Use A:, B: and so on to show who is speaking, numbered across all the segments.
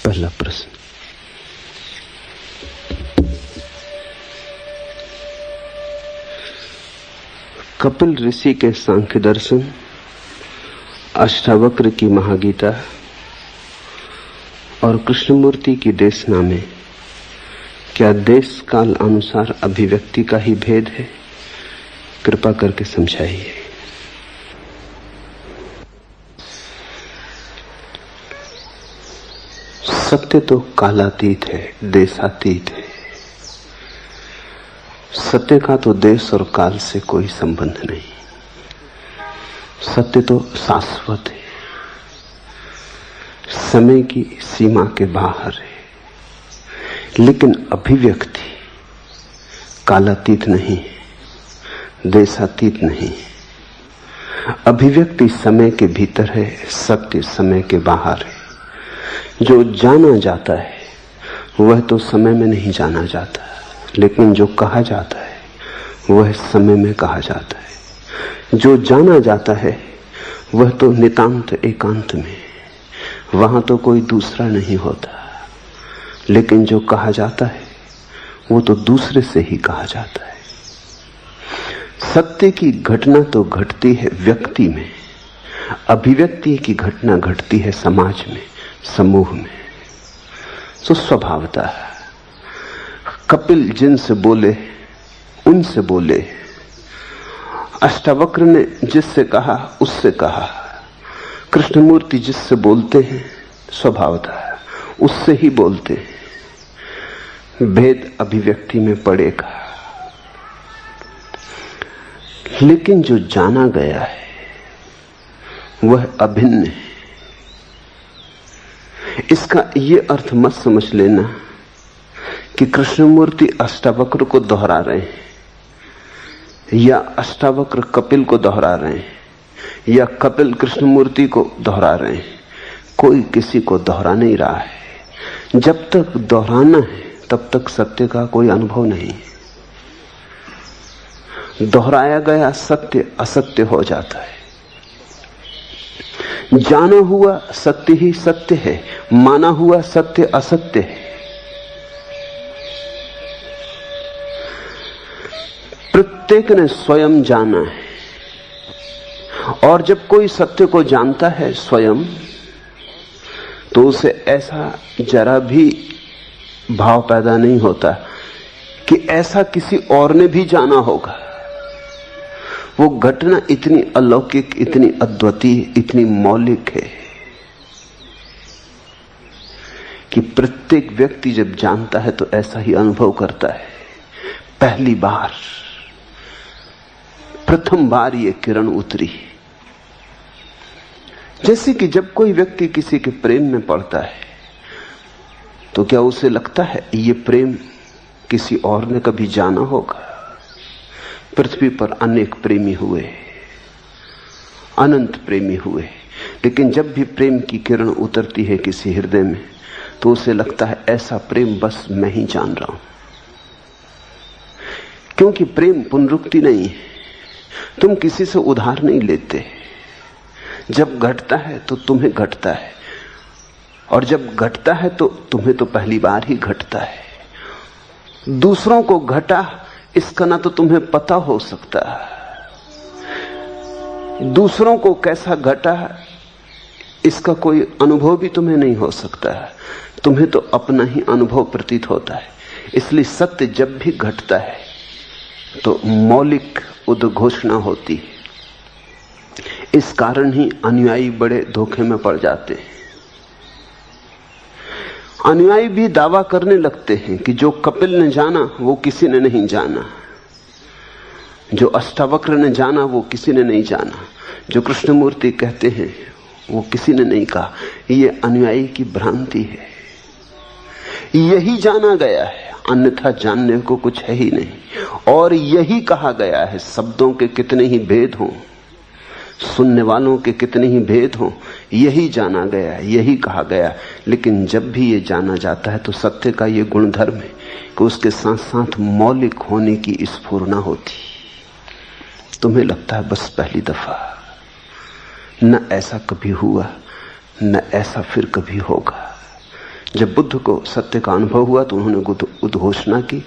A: पहला प्रश्न, कपिल ऋषि के सांख्य दर्शन, अष्टावक्र की महागीता और कृष्णमूर्ति की देशना में क्या देश काल अनुसार अभिव्यक्ति का ही भेद है? कृपा करके समझाइए। सत्य तो कालातीत है, देशातीत है। सत्य का तो देश और काल से कोई संबंध नहीं। सत्य तो शाश्वत है, समय की सीमा के बाहर है। लेकिन अभिव्यक्ति कालातीत नहीं है, देशातीत नहीं है। अभिव्यक्ति समय के भीतर है, सत्य समय के बाहर है। जो जाना जाता है वह तो समय में नहीं जाना जाता, लेकिन जो कहा जाता है वह समय में कहा जाता है। जो जाना जाता है वह तो नितांत एकांत में, वहां तो कोई दूसरा नहीं होता। लेकिन जो कहा जाता है वो तो दूसरे से ही कहा जाता है। सत्य की घटना तो घटती है व्यक्ति में, अभिव्यक्ति की घटना घटती है समाज में, समूह में। तो स्वभावतः कपिल जिनसे बोले उनसे बोले, अष्टावक्र ने जिससे कहा उससे कहा, कृष्णमूर्ति जिससे बोलते हैं स्वभावतः उससे ही बोलते हैं। भेद अभिव्यक्ति में पड़ेगा, लेकिन जो जाना गया है वह अभिन्न है। इसका यह अर्थ मत समझ लेना कि कृष्णमूर्ति अष्टावक्र को दोहरा रहे हैं या अष्टावक्र कपिल को दोहरा रहे हैं या कपिल कृष्णमूर्ति को दोहरा रहे हैं। कोई किसी को दोहरा नहीं रहा है। जब तक दोहराना है तब तक सत्य का कोई अनुभव नहीं है। दोहराया गया सत्य असत्य हो जाता है। जाना हुआ सत्य ही सत्य है, माना हुआ सत्य असत्य है। प्रत्येक ने स्वयं जाना है, और जब कोई सत्य को जानता है स्वयं, तो उसे ऐसा जरा भी भाव पैदा नहीं होता कि ऐसा किसी और ने भी जाना होगा। वो घटना इतनी अलौकिक, इतनी अद्वितीय, इतनी मौलिक है कि प्रत्येक व्यक्ति जब जानता है तो ऐसा ही अनुभव करता है। पहली बार, प्रथम बार ये किरण उतरी। जैसे कि जब कोई व्यक्ति किसी के प्रेम में पड़ता है तो क्या उसे लगता है ये प्रेम किसी और ने कभी जाना होगा? पृथ्वी पर अनेक प्रेमी हुए, अनंत प्रेमी हुए, लेकिन जब भी प्रेम की किरण उतरती है किसी हृदय में तो उसे लगता है ऐसा प्रेम बस मैं ही जान रहा हूं। क्योंकि प्रेम पुनरुक्ति नहीं है, तुम किसी से उधार नहीं लेते। जब घटता है तो तुम्हें घटता है, और जब घटता है तो तुम्हें तो पहली बार ही घटता है। दूसरों को घटा इसका ना तो तुम्हें पता हो सकता, दूसरों को कैसा घटा इसका कोई अनुभव भी तुम्हें नहीं हो सकता। तुम्हें तो अपना ही अनुभव प्रतीत होता है। इसलिए सत्य जब भी घटता है तो मौलिक उद्घोषणा होती है। इस कारण ही अनुयायी बड़े धोखे में पड़ जाते हैं। अनुयायी भी दावा करने लगते हैं कि जो कपिल ने जाना वो किसी ने नहीं जाना, जो अष्टावक्र ने जाना वो किसी ने नहीं जाना, जो कृष्णमूर्ति कहते हैं वो किसी ने नहीं कहा। ये अनुयायी की भ्रांति है। यही जाना गया है, अन्यथा जानने को कुछ है ही नहीं। और यही कहा गया है। शब्दों के कितने ही भेद हों, सुनने वालों के कितने ही भेद हों, यही जाना गया, यही कहा गया। लेकिन जब भी ये जाना जाता है तो सत्य का ये गुणधर्म है कि उसके साथ साथ मौलिक होने की स्फुरना होती। तुम्हें लगता है बस पहली दफा, न ऐसा कभी हुआ, न ऐसा फिर कभी होगा। जब बुद्ध को सत्य का अनुभव हुआ तो उन्होंने उद्घोषणा की,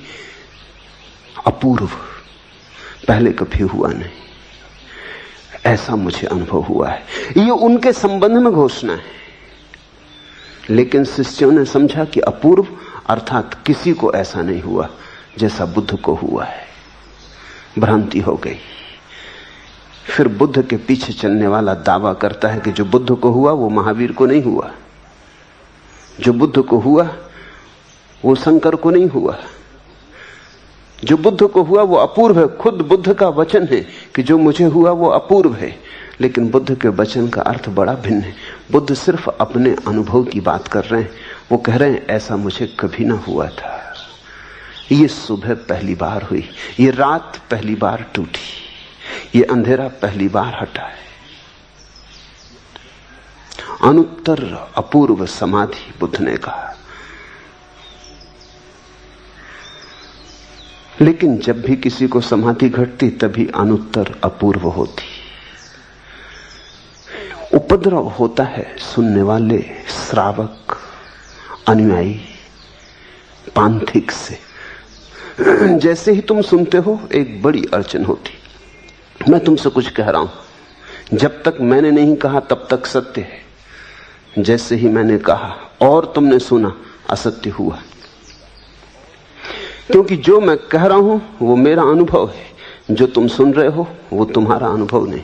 A: अपूर्व, पहले कभी हुआ नहीं, ऐसा मुझे अनुभव हुआ है। ये उनके संबंध में घोषणा है, लेकिन शिष्यों ने समझा कि अपूर्व अर्थात किसी को ऐसा नहीं हुआ जैसा बुद्ध को हुआ है। भ्रांति हो गई। फिर बुद्ध के पीछे चलने वाला दावा करता है कि जो बुद्ध को हुआ वो महावीर को नहीं हुआ, जो बुद्ध को हुआ वो शंकर को नहीं हुआ, जो बुद्ध को हुआ वो अपूर्व है। खुद बुद्ध का वचन है कि जो मुझे हुआ वो अपूर्व है, लेकिन बुद्ध के वचन का अर्थ बड़ा भिन्न है। बुद्ध सिर्फ अपने अनुभव की बात कर रहे हैं। वो कह रहे हैं ऐसा मुझे कभी ना हुआ था, ये सुबह पहली बार हुई, ये रात पहली बार टूटी, ये अंधेरा पहली बार हटा है। अनुत्तर अपूर्व समाधि बुद्ध ने कहा। लेकिन जब भी किसी को समाधि घटती तभी अनुत्तर अपूर्व होती। उपद्रव होता है सुनने वाले श्रावक, अनुयायी, पांथिक से। जैसे ही तुम सुनते हो एक बड़ी अड़चन होती। मैं तुमसे कुछ कह रहा हूं, जब तक मैंने नहीं कहा तब तक सत्य है। जैसे ही मैंने कहा और तुमने सुना, असत्य हुआ। क्योंकि जो मैं कह रहा हूं वो मेरा अनुभव है, जो तुम सुन रहे हो वो तुम्हारा अनुभव नहीं।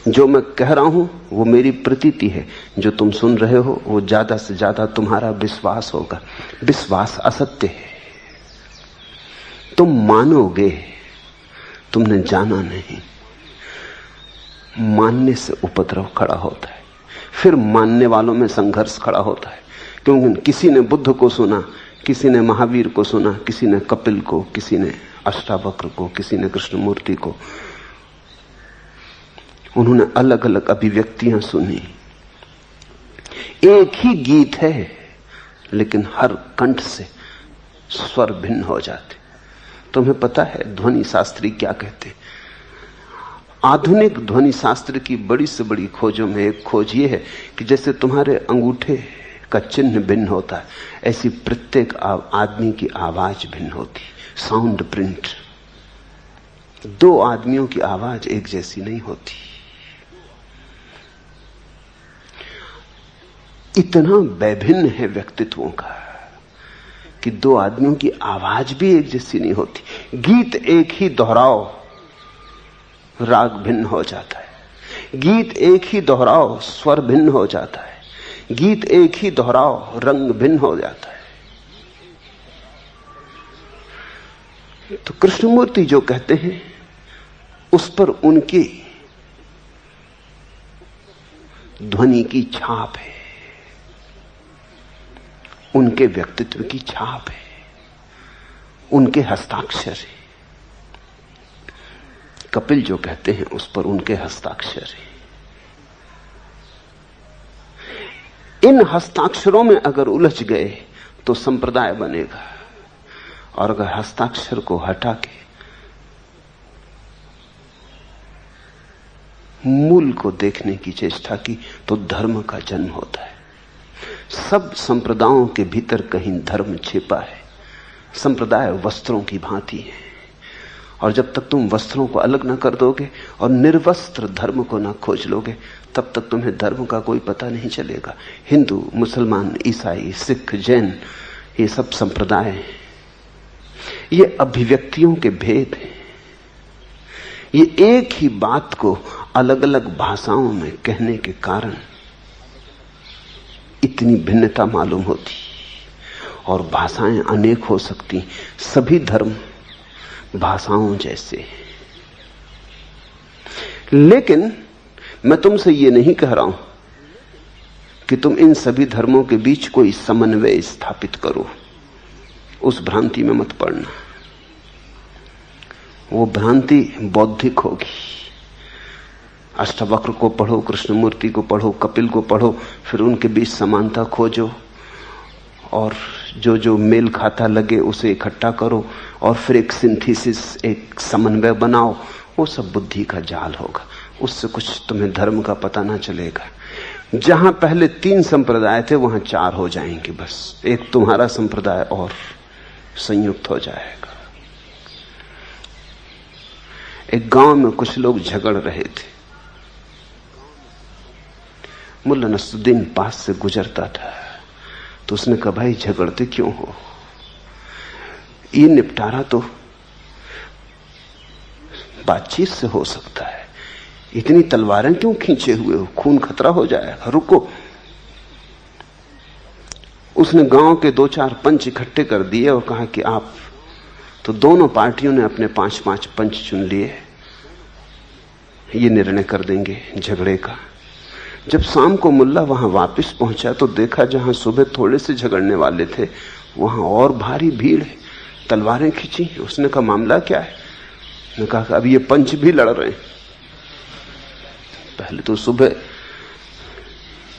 A: जो मैं कह रहा हूं वो मेरी प्रतीति है, जो तुम सुन रहे हो वो ज्यादा से ज्यादा तुम्हारा विश्वास होगा। विश्वास असत्य है। तुम मानोगे, तुमने जाना नहीं। मानने से उपद्रव खड़ा होता है, फिर मानने वालों में संघर्ष खड़ा होता है। क्योंकि किसी ने बुद्ध को सुना, किसी ने महावीर को सुना, किसी ने कपिल को, किसी ने अष्टावक्र को, किसी ने कृष्णमूर्ति को। उन्होंने अलग अलग अभिव्यक्तियां सुनी। एक ही गीत है, लेकिन हर कंठ से स्वर भिन्न हो जाते। तुम्हें पता है ध्वनि शास्त्री क्या कहते? आधुनिक ध्वनि शास्त्र की बड़ी से बड़ी खोजों में एक खोज ये है कि जैसे तुम्हारे अंगूठे का चिन्ह भिन्न होता है, ऐसी प्रत्येक आदमी की आवाज भिन्न होती। Sound print. दो आदमियों की आवाज एक जैसी नहीं होती। इतना वैभिन्न है व्यक्तित्वों का कि दो आदमियों की आवाज भी एक जैसी नहीं होती। गीत एक ही दोहराओ, राग भिन्न हो जाता है। गीत एक ही दोहराओ, स्वर भिन्न हो जाता है। गीत एक ही दोहराओ, रंग भिन्न हो जाता है। तो कृष्णमूर्ति जो कहते हैं उस पर उनकी ध्वनि की छाप है, उनके व्यक्तित्व की छाप है, उनके हस्ताक्षर है। कपिल जो कहते हैं उस पर उनके हस्ताक्षर है। इन हस्ताक्षरों में अगर उलझ गए तो संप्रदाय बनेगा, और अगर हस्ताक्षर को हटा के मूल को देखने की चेष्टा की तो धर्म का जन्म होता है। सब संप्रदायों के भीतर कहीं धर्म छिपा है। संप्रदाय वस्त्रों की भांति है, और जब तक तुम वस्त्रों को अलग न कर दोगे और निर्वस्त्र धर्म को न खोज लोगे, तब तक तुम्हें धर्म का कोई पता नहीं चलेगा। हिंदू, मुसलमान, ईसाई, सिख, जैन, ये सब संप्रदाय हैं। ये अभिव्यक्तियों के भेद हैं। ये एक ही बात को अलग अलग भाषाओं में कहने के कारण इतनी भिन्नता मालूम होती, और भाषाएं अनेक हो सकती। सभी धर्म भाषाओं जैसे। लेकिन मैं तुमसे ये नहीं कह रहा हूं कि तुम इन सभी धर्मों के बीच कोई समन्वय स्थापित करो। उस भ्रांति में मत पड़ना, वो भ्रांति बौद्धिक होगी। अष्टावक्र को पढ़ो, कृष्णमूर्ति को पढ़ो, कपिल को पढ़ो, फिर उनके बीच समानता खोजो, और जो जो मेल खाता लगे उसे इकट्ठा करो, और फिर एक सिंथेसिस, एक समन्वय बनाओ। वो सब बुद्धि का जाल होगा, उससे कुछ तुम्हें धर्म का पता ना चलेगा। जहां पहले 3 संप्रदाय थे वहां 4 हो जाएंगे, बस एक तुम्हारा संप्रदाय और संयुक्त हो जाएगा। एक गांव में कुछ लोग झगड़ रहे थे। मुल्ला नसरुद्दीन पास से गुजरता था तो उसने कहा, भाई झगड़ते क्यों हो? ये निपटारा तो बातचीत से हो सकता है, इतनी तलवारें क्यों खींचे हुए हो? खून खतरा हो जाएगा, रुको। उसने गांव के 2-4 पंच इकट्ठे कर दिए और कहा कि आप तो दोनों पार्टियों ने अपने 5-5 पंच चुन लिए, ये निर्णय कर देंगे झगड़े का। जब शाम को मुल्ला वहां वापस पहुंचा तो देखा जहां सुबह थोड़े से झगड़ने वाले थे वहां और भारी भीड़ है, तलवारें खींची। उसने कहा, मामला क्या है? उसने कहा, अब ये पंच भी लड़ रहे हैं। पहले तो सुबह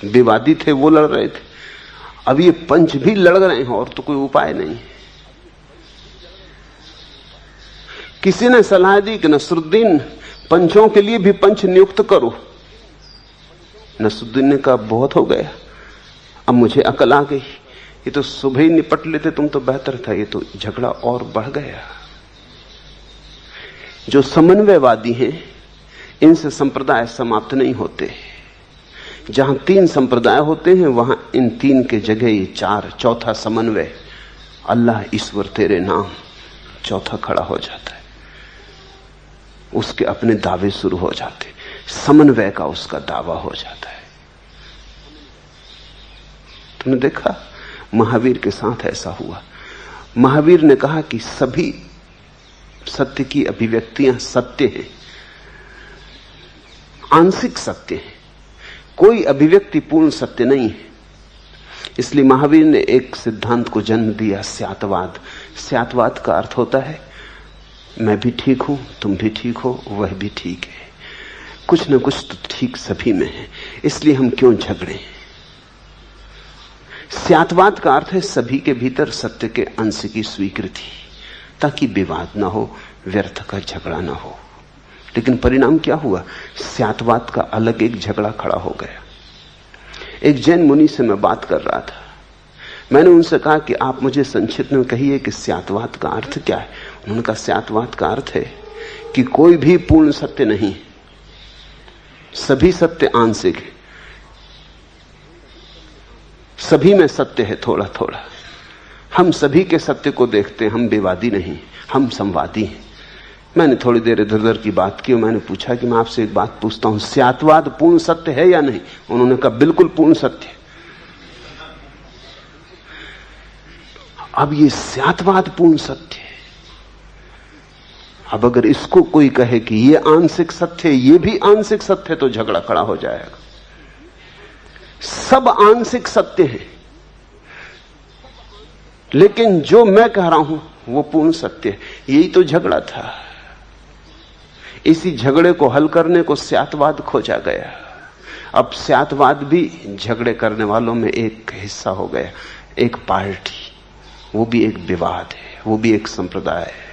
A: विवादी थे, वो लड़ रहे थे, अब ये पंच भी लड़ रहे हैं और तो कोई उपाय नहीं। किसी ने सलाह दी कि नसरुद्दीन, पंचों के लिए भी पंच नियुक्त करो। नसरुद्दीन ने कहा, बहुत हो गया, अब मुझे अकल आ गई, ये तो सुबह ही निपट लेते तुम तो बेहतर था, ये तो झगड़ा और बढ़ गया। जो समन्वयवादी हैं इनसे संप्रदाय समाप्त नहीं होते। जहां 3 संप्रदाय होते हैं वहां इन 3 के जगह ये 4, चौथा समन्वय, अल्लाह ईश्वर तेरे नाम, चौथा खड़ा हो जाता है। उसके अपने दावे शुरू हो जाते, समन्वय का उसका दावा हो जाता है। तुमने देखा महावीर के साथ ऐसा हुआ। महावीर ने कहा कि सभी सत्य की अभिव्यक्तियां सत्य हैं, आंशिक सत्य है, कोई अभिव्यक्ति पूर्ण सत्य नहीं है। इसलिए महावीर ने एक सिद्धांत को जन्म दिया, स्यातवाद। स्यातवाद का अर्थ होता है मैं भी ठीक हूं, तुम भी ठीक हो, वह भी ठीक है, कुछ न कुछ तो ठीक सभी में है, इसलिए हम क्यों झगड़े। स्यातवाद का अर्थ है सभी के भीतर सत्य के अंश की स्वीकृति, ताकि विवाद ना हो, व्यर्थ का झगड़ा ना हो। लेकिन परिणाम क्या हुआ? स्यातवाद का अलग एक झगड़ा खड़ा हो गया। एक जैन मुनि से मैं बात कर रहा था, मैंने उनसे कहा कि आप मुझे संक्षिप्त में कहिए कि स्यातवाद का अर्थ क्या है। उन्होंने कहा, स्यातवाद का अर्थ है कि कोई भी पूर्ण सत्य नहीं, सभी सत्य आंशिक है, सभी में सत्य है थोड़ा थोड़ा, हम सभी के सत्य को देखते हैं, हम विवादी नहीं, हम संवादी हैं। मैंने थोड़ी देर इधर उधर की बात की और मैंने पूछा कि मैं आपसे एक बात पूछता हूं, स्यातवाद पूर्ण सत्य है या नहीं? उन्होंने कहा, बिल्कुल पूर्ण सत्य। अब ये स्यातवाद पूर्ण सत्य है, अब अगर इसको कोई कहे कि ये आंशिक सत्य है, ये भी आंशिक सत्य है, तो झगड़ा खड़ा हो जाएगा। सब आंशिक सत्य है, लेकिन जो मैं कह रहा हूं वो पूर्ण सत्य है। यही तो झगड़ा था। इसी झगड़े को हल करने को स्यातवाद खोजा गया। अब स्यातवाद भी झगड़े करने वालों में एक हिस्सा हो गया, एक पार्टी, वो भी एक विवाद है, वो भी एक संप्रदाय है।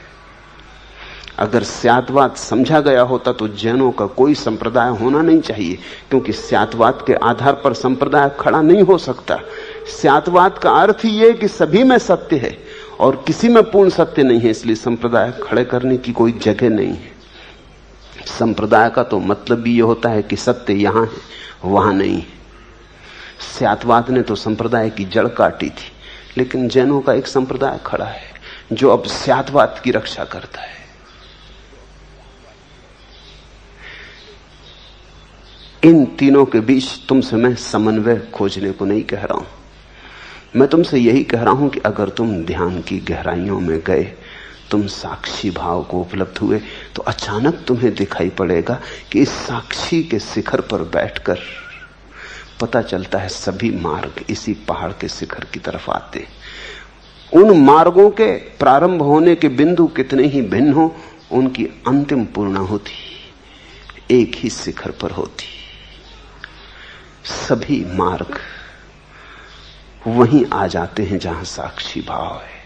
A: अगर स्यातवाद समझा गया होता तो जैनों का कोई संप्रदाय होना नहीं चाहिए, क्योंकि स्यातवाद के आधार पर संप्रदाय खड़ा नहीं हो सकता। स्यातवाद का अर्थ ही है कि सभी में सत्य है और किसी में पूर्ण सत्य नहीं है, इसलिए संप्रदाय खड़े करने की कोई जगह नहीं है। संप्रदाय का तो मतलब भी यह होता है कि सत्य यहां है, वहां नहीं है। स्यातवाद ने तो संप्रदाय की जड़ काटी थी, लेकिन जैनों का एक संप्रदाय खड़ा है जो अब स्यातवाद की रक्षा करता है। इन तीनों के बीच तुमसे मैं समन्वय खोजने को नहीं कह रहा हूं, मैं तुमसे यही कह रहा हूं कि अगर तुम ध्यान की गहराइयों में गए, तुम साक्षी भाव को उपलब्ध हुए, तो अचानक तुम्हें दिखाई पड़ेगा कि इस साक्षी के शिखर पर बैठकर पता चलता है सभी मार्ग इसी पहाड़ के शिखर की तरफ आते। उन मार्गों के प्रारंभ होने के बिंदु कितने ही भिन्न हो, उनकी अंतिम पूर्णाहुति एक ही शिखर पर होती। सभी मार्ग वहीं आ जाते हैं जहां साक्षी भाव है।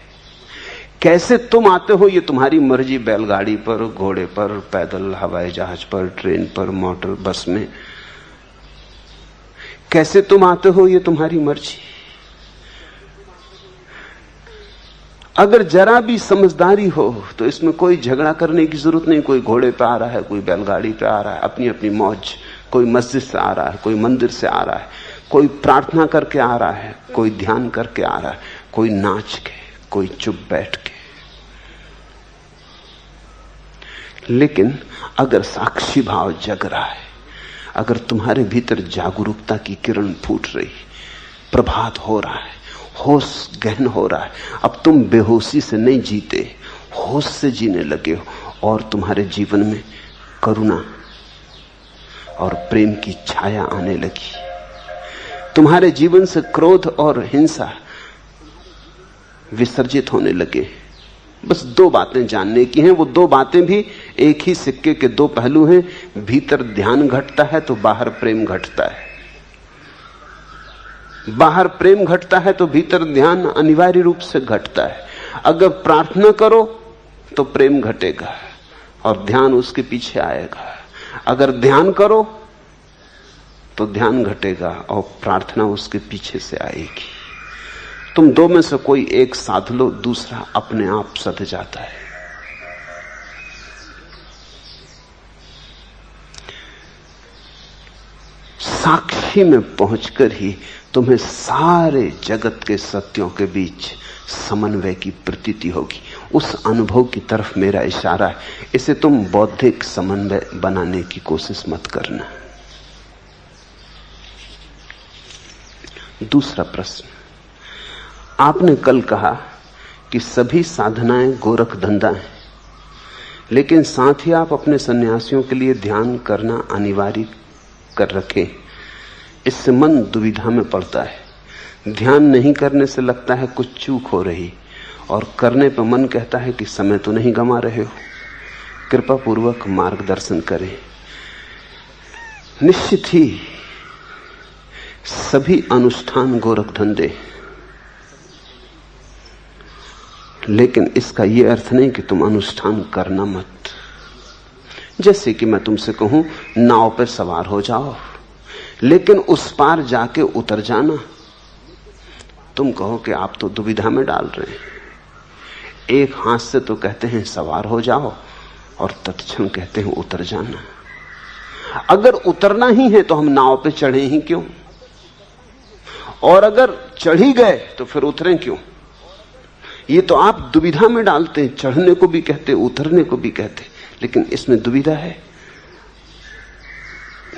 A: कैसे तुम आते हो ये तुम्हारी मर्जी, बैलगाड़ी पर, घोड़े पर, पैदल, हवाई जहाज पर, ट्रेन पर, मोटर बस में। कैसे तुम आते हो ये तुम्हारी मर्जी। अगर जरा भी समझदारी हो तो इसमें कोई झगड़ा करने की जरूरत नहीं। कोई घोड़े पे आ रहा है, कोई बैलगाड़ी पे आ रहा है, अपनी अपनी मौज। कोई मस्जिद से आ रहा है, कोई मंदिर से आ रहा है, कोई प्रार्थना करके आ रहा है, कोई ध्यान करके आ रहा है, कोई नाच के, कोई चुप बैठ के। लेकिन अगर साक्षी भाव जग रहा है, अगर तुम्हारे भीतर जागरूकता की किरण फूट रही, प्रभात हो रहा है, होश गहन हो रहा है, अब तुम बेहोशी से नहीं जीते, होश से जीने लगे हो, और तुम्हारे जीवन में करुणा और प्रेम की छाया आने लगी। तुम्हारे जीवन से क्रोध और हिंसा विसर्जित होने लगे। बस दो बातें जानने की हैं, वो दो बातें भी एक ही सिक्के के दो पहलू हैं। भीतर ध्यान घटता है तो बाहर प्रेम घटता है, बाहर प्रेम घटता है तो भीतर ध्यान अनिवार्य रूप से घटता है। अगर प्रार्थना करो तो प्रेम घटेगा और ध्यान उसके पीछे आएगा। अगर ध्यान करो तो ध्यान घटेगा और प्रार्थना उसके पीछे से आएगी। तुम दो में से कोई एक साध लो, दूसरा अपने आप सध जाता है। साक्षी में पहुंचकर ही तुम्हें सारे जगत के सत्यों के बीच समन्वय की प्रतीति होगी। उस अनुभव की तरफ मेरा इशारा है। इसे तुम बौद्धिक समन्वय बनाने की कोशिश मत करना। दूसरा प्रश्न, आपने कल कहा कि सभी साधनाएं गोरख धंधा है, लेकिन साथ ही आप अपने सन्यासियों के लिए ध्यान करना अनिवार्य कर रखे। इससे मन दुविधा में पड़ता है। ध्यान नहीं करने से लगता है कुछ चूक हो रही, और करने पर मन कहता है कि समय तो नहीं गंवा रहे हो। कृपा पूर्वक मार्गदर्शन करें। निश्चित ही सभी अनुष्ठान गोरख धंधे, लेकिन इसका यह अर्थ नहीं कि तुम अनुष्ठान करना मत। जैसे कि मैं तुमसे कहूं नाव पर सवार हो जाओ, लेकिन उस पार जाके उतर जाना। तुम कहो कि आप तो दुविधा में डाल रहे हैं। एक हाथ से तो कहते हैं सवार हो जाओ और तत्क्षण कहते हैं उतर जाना। अगर उतरना ही है तो हम नाव पे चढ़े ही क्यों, और अगर चढ़ ही गए तो फिर उतरें क्यों। ये तो आप दुविधा में डालते हैं। चढ़ने को भी कहते, उतरने को भी कहते, लेकिन इसमें दुविधा है।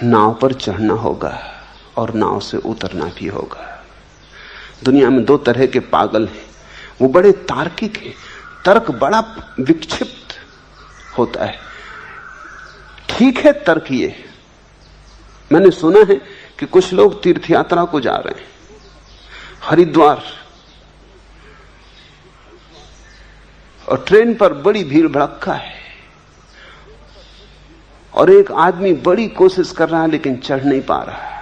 A: नाव पर चढ़ना होगा और नाव से उतरना भी होगा। दुनिया में दो तरह के पागल हैं, वो बड़े तार्किक हैं। तर्क बड़ा विक्षिप्त होता है। ठीक है तर्क। ये मैंने सुना है कि कुछ लोग तीर्थ यात्रा को जा रहे हैं हरिद्वार, और ट्रेन पर बड़ी भीड़ भड़क्का है, और एक आदमी बड़ी कोशिश कर रहा है लेकिन चढ़ नहीं पा रहा।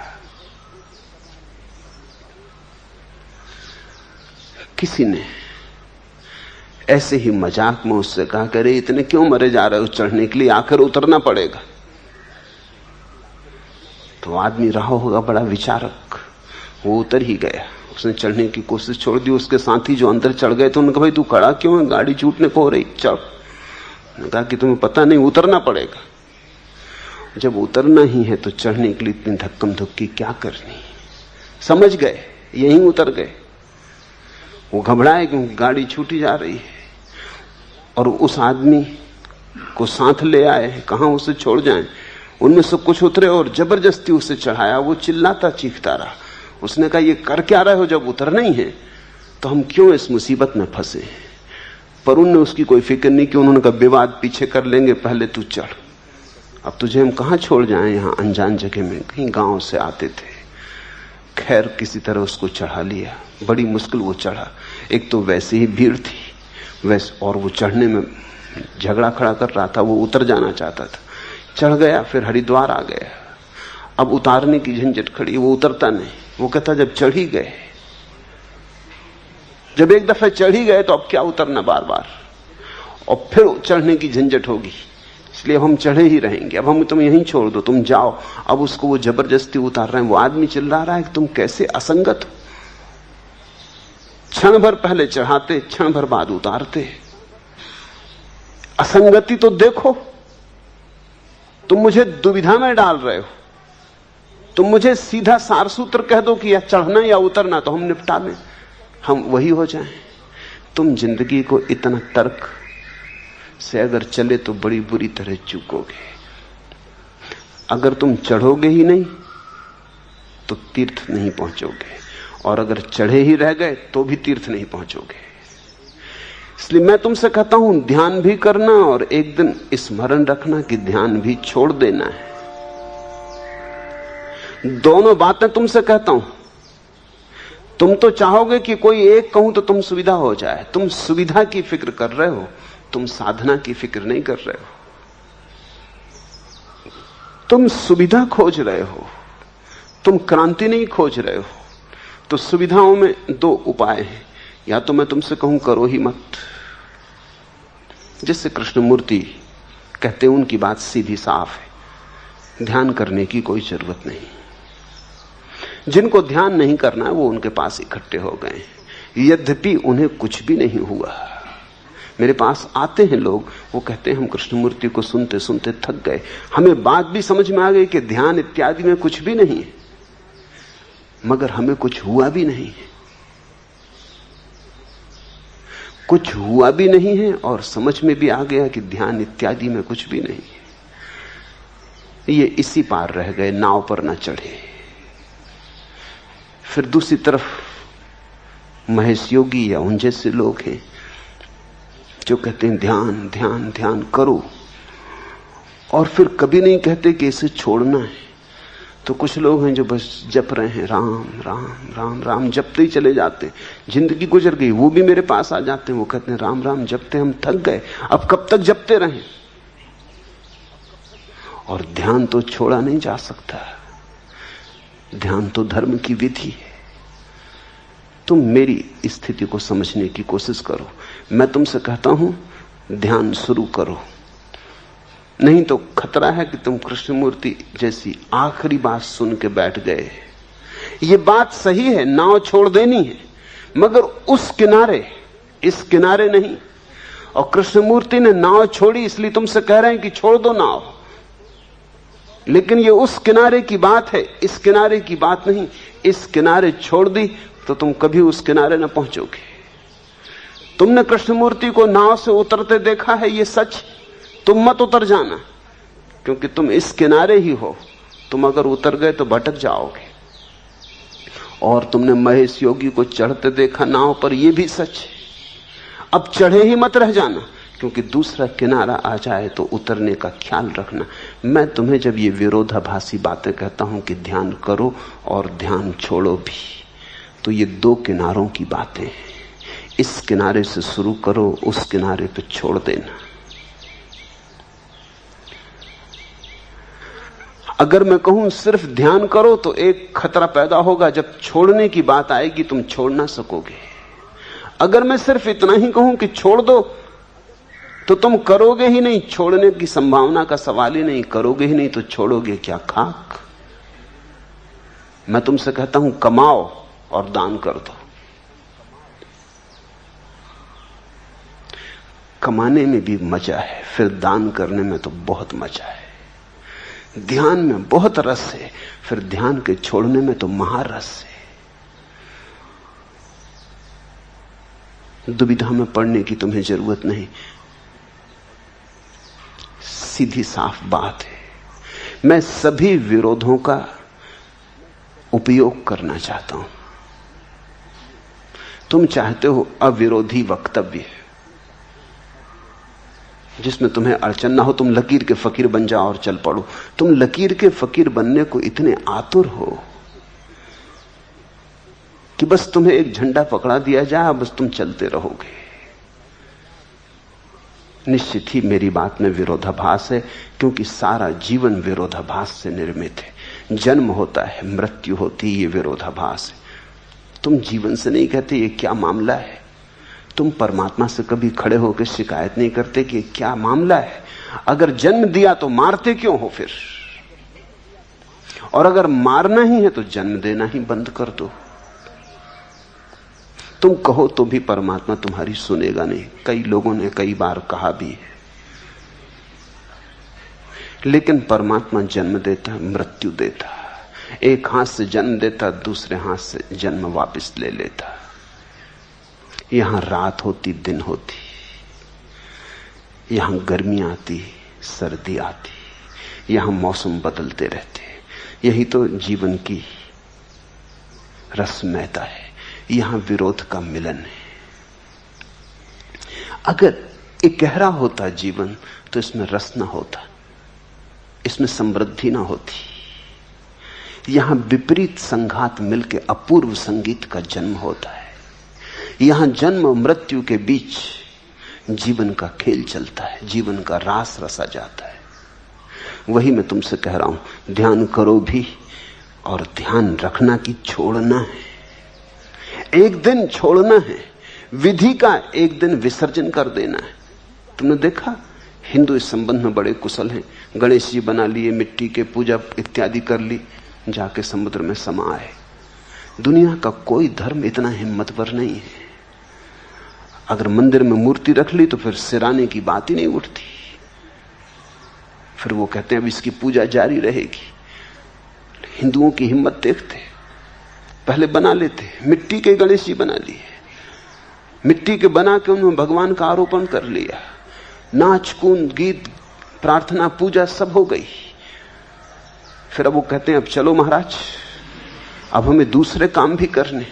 A: किसी ने ऐसे ही मजाक में उससे कहा, करे इतने क्यों मरे जा रहे हो चढ़ने के लिए, आखिर उतरना पड़ेगा। तो आदमी रहा होगा बड़ा विचारक, वो उतर ही गया। उसने चढ़ने की कोशिश छोड़ दी। उसके साथी जो अंदर चढ़ गए थे उन्होंने कहा, भाई तू खड़ा क्यों है, गाड़ी छूटने को हो रही, चढ़। उन्होंने कहा कि तुम्हें पता नहीं उतरना पड़ेगा। जब उतरना ही है तो चढ़ने के लिए इतनी धक्कम धुक्की क्या करनी। समझ गए, यहीं उतर गए। वो घबराए क्योंकि गाड़ी छूटी जा रही है, और उस आदमी को साथ ले आए, कहां उसे छोड़ जाएं। उनमें से कुछ उतरे और जबरदस्ती उसे चढ़ाया। वो चिल्लाता चीखता रहा। उसने कहा, ये कर क्या रहे हो, जब उतरना ही है तो हम क्यों इस मुसीबत में फंसे। पर उनने उसकी कोई फिक्र नहीं की। उन्होंने कहा, विवाद पीछे कर लेंगे, पहले तू चढ़। अब तुझे हम कहां छोड़ जाएं, यहां अनजान जगह में, कहीं गांव से आते थे। खैर किसी तरह उसको चढ़ा लिया। बड़ी मुश्किल वो चढ़ा। एक तो वैसे ही भीड़ थी, वैसे, और वो चढ़ने में झगड़ा खड़ा कर रहा था। वो उतर जाना चाहता था, चढ़ गया, फिर हरिद्वार आ गया। अब उतारने की झंझट खड़ी, वो उतरता नहीं। वो कहता, जब चढ़ ही गए, जब एक दफा चढ़ ही गए तो अब क्या उतरना बार बार, और फिर चढ़ने की झंझट होगी। इसलिए अब हम चढ़े ही रहेंगे, अब हम तुम यहीं छोड़ दो, तुम जाओ। अब उसको वो जबरदस्ती उतार रहे हैं। वो आदमी चिल्ला रहा है कि तुम कैसे असंगत हो, क्षण भर पहले चढ़ाते, क्षण भर बाद उतारते। असंगति तो देखो, तुम मुझे दुविधा में डाल रहे हो। तुम मुझे सीधा सारसूत्र कह दो कि या चढ़ना या उतरना, तो हम निपटा लें, हम वही हो जाएं। तुम जिंदगी को इतना तर्क से अगर चले तो बड़ी बुरी तरह चूकोगे। अगर तुम चढ़ोगे ही नहीं तो तीर्थ नहीं पहुंचोगे, और अगर चढ़े ही रह गए तो भी तीर्थ नहीं पहुंचोगे। इसलिए मैं तुमसे कहता हूं, ध्यान भी करना और एक दिन स्मरण रखना कि ध्यान भी छोड़ देना है। दोनों बातें तुमसे कहता हूं। तुम तो चाहोगे कि कोई एक कहूं तो तुम सुविधा हो जाए। तुम सुविधा की फिक्र कर रहे हो, तुम साधना की फिक्र नहीं कर रहे हो। तुम सुविधा खोज रहे हो, तुम क्रांति नहीं खोज रहे हो। तो सुविधाओं में दो उपाय हैं। या तो मैं तुमसे कहूं करो ही मत, जिससे कृष्णमूर्ति कहते हैं उनकी बात सीधी साफ है, ध्यान करने की कोई जरूरत नहीं। जिनको ध्यान नहीं करना है वो उनके पास इकट्ठे हो गए, यद्यपि उन्हें कुछ भी नहीं हुआ। मेरे पास आते हैं लोग, वो कहते हैं हम कृष्णमूर्ति को सुनते सुनते थक गए, हमें बात भी समझ में आ गई कि ध्यान इत्यादि में कुछ भी नहीं है, मगर हमें कुछ हुआ भी नहीं है। कुछ हुआ भी नहीं है और समझ में भी आ गया कि ध्यान इत्यादि में कुछ भी नहीं है। ये इसी पार रह गए, नाव पर न चढ़े। फिर दूसरी तरफ महेश योगी या उन जैसे लोग हैं जो कहते हैं ध्यान ध्यान ध्यान करो, और फिर कभी नहीं कहते कि इसे छोड़ना है। तो कुछ लोग हैं जो बस जप रहे हैं, राम राम राम राम जपते ही चले जाते। जिंदगी गुजर गई, वो भी मेरे पास आ जाते हैं, वो कहते हैं राम राम जपते हम थक गए, अब कब तक जपते रहें। और ध्यान तो छोड़ा नहीं जा सकता, ध्यान तो धर्म की विधि है। तुम मेरी स्थिति को समझने की कोशिश करो। मैं तुमसे कहता हूं ध्यान शुरू करो, नहीं तो खतरा है कि तुम कृष्णमूर्ति जैसी आखिरी बात सुन के बैठ गए। ये बात सही है, नाव छोड़ देनी है, मगर उस किनारे, इस किनारे नहीं। और कृष्णमूर्ति ने नाव छोड़ी इसलिए तुमसे कह रहे हैं कि छोड़ दो नाव, लेकिन ये उस किनारे की बात है, इस किनारे की बात नहीं। इस किनारे छोड़ दी तो तुम कभी उस किनारे न पहुंचोगे। तुमने कृष्णमूर्ति को नाव से उतरते देखा है, ये सच। तुम मत उतर जाना, क्योंकि तुम इस किनारे ही हो। तुम अगर उतर गए तो भटक जाओगे। और तुमने महेश योगी को चढ़ते देखा नाव पर, यह भी सच है। अब चढ़े ही मत रह जाना, क्योंकि दूसरा किनारा आ जाए तो उतरने का ख्याल रखना। मैं तुम्हें जब ये विरोधाभासी बातें कहता हूं कि ध्यान करो और ध्यान छोड़ो भी, तो ये दो किनारों की बातें हैं। इस किनारे से शुरू करो, उस किनारे पे छोड़ देना। अगर मैं कहूं सिर्फ ध्यान करो तो एक खतरा पैदा होगा, जब छोड़ने की बात आएगी तुम छोड़ ना सकोगे। अगर मैं सिर्फ इतना ही कहूं कि छोड़ दो तो तुम करोगे ही नहीं, छोड़ने की संभावना का सवाल ही नहीं। करोगे ही नहीं तो छोड़ोगे क्या, खाक। मैं तुमसे कहता हूं कमाओ और दान कर दो। कमाने में भी मजा है, फिर दान करने में तो बहुत मजा है। ध्यान में बहुत रस है, फिर ध्यान के छोड़ने में तो महारस है। दुविधा में पड़ने की तुम्हें जरूरत नहीं, सीधी साफ बात है। मैं सभी विरोधों का उपयोग करना चाहता हूं। तुम चाहते हो अविरोधी वक्तव्य, जिसमें तुम्हें अड़चन ना हो। तुम लकीर के फकीर बन जाओ और चल पड़ो। तुम लकीर के फकीर बनने को इतने आतुर हो कि बस तुम्हें एक झंडा पकड़ा दिया जाए, बस तुम चलते रहोगे। निश्चित ही मेरी बात में विरोधाभास है, क्योंकि सारा जीवन विरोधाभास से निर्मित है। जन्म होता है, मृत्यु होती है, ये विरोधाभास है। तुम जीवन से नहीं कहते ये क्या मामला है, तुम परमात्मा से कभी खड़े होकर शिकायत नहीं करते कि क्या मामला है? अगर जन्म दिया तो मारते क्यों हो फिर? और अगर मारना ही है तो जन्म देना ही बंद कर दो। तुम कहो तो भी परमात्मा तुम्हारी सुनेगा नहीं। कई लोगों ने कई बार कहा भी है। लेकिन परमात्मा जन्म देता, मृत्यु देता। एक हाथ से जन्म देता, दूसरे हाथ से जन्म वापस ले लेता। यहां रात होती, दिन होती, यहां गर्मी आती, सर्दी आती, यहां मौसम बदलते रहते। यही तो जीवन की रसमयता है। यहां विरोध का मिलन है। अगर इकहरा होता जीवन तो इसमें रस ना होता, इसमें समृद्धि ना होती। यहां विपरीत संघात मिलकर अपूर्व संगीत का जन्म होता है। यहां जन्म और मृत्यु के बीच जीवन का खेल चलता है, जीवन का रास रसा जाता है। वही मैं तुमसे कह रहा हूं, ध्यान करो भी और ध्यान रखना कि छोड़ना है। एक दिन छोड़ना है, विधि का एक दिन विसर्जन कर देना है। तुमने देखा हिंदू इस संबंध में बड़े कुशल हैं। गणेश जी बना लिए, मिट्टी के पूजा इत्यादि कर ली, जाके समुद्र में समा आए। दुनिया का कोई धर्म इतना हिम्मतवर नहीं है। अगर मंदिर में मूर्ति रख ली तो फिर सिराने की बात ही नहीं उठती। फिर वो कहते हैं अब इसकी पूजा जारी रहेगी। हिंदुओं की हिम्मत देखते, पहले बना लेते, मिट्टी के गणेश जी बना लिए, मिट्टी के बना के उन्होंने भगवान का आरोपण कर लिया। नाच कूद गीत प्रार्थना पूजा सब हो गई। फिर अब वो कहते हैं अब चलो महाराज, अब हमें दूसरे काम भी करने,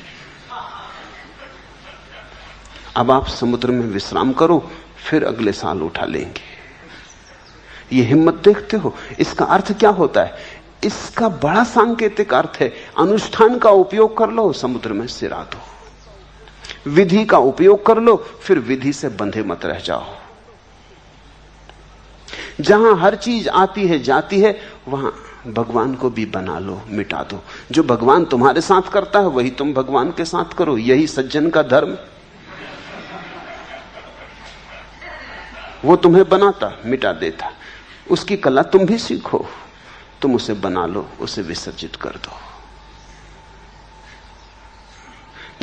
A: अब आप समुद्र में विश्राम करो, फिर अगले साल उठा लेंगे। ये हिम्मत देखते हो? इसका अर्थ क्या होता है? इसका बड़ा सांकेतिक अर्थ है। अनुष्ठान का उपयोग कर लो, समुद्र में सिरा दो। विधि का उपयोग कर लो, फिर विधि से बंधे मत रह जाओ। जहां हर चीज आती है जाती है, वहां भगवान को भी बना लो, मिटा दो। जो भगवान तुम्हारे साथ करता है वही तुम भगवान के साथ करो। यही सज्जन का धर्म। वो तुम्हें बनाता, मिटा देता, उसकी कला तुम भी सीखो। तुम उसे बना लो, उसे विसर्जित कर दो।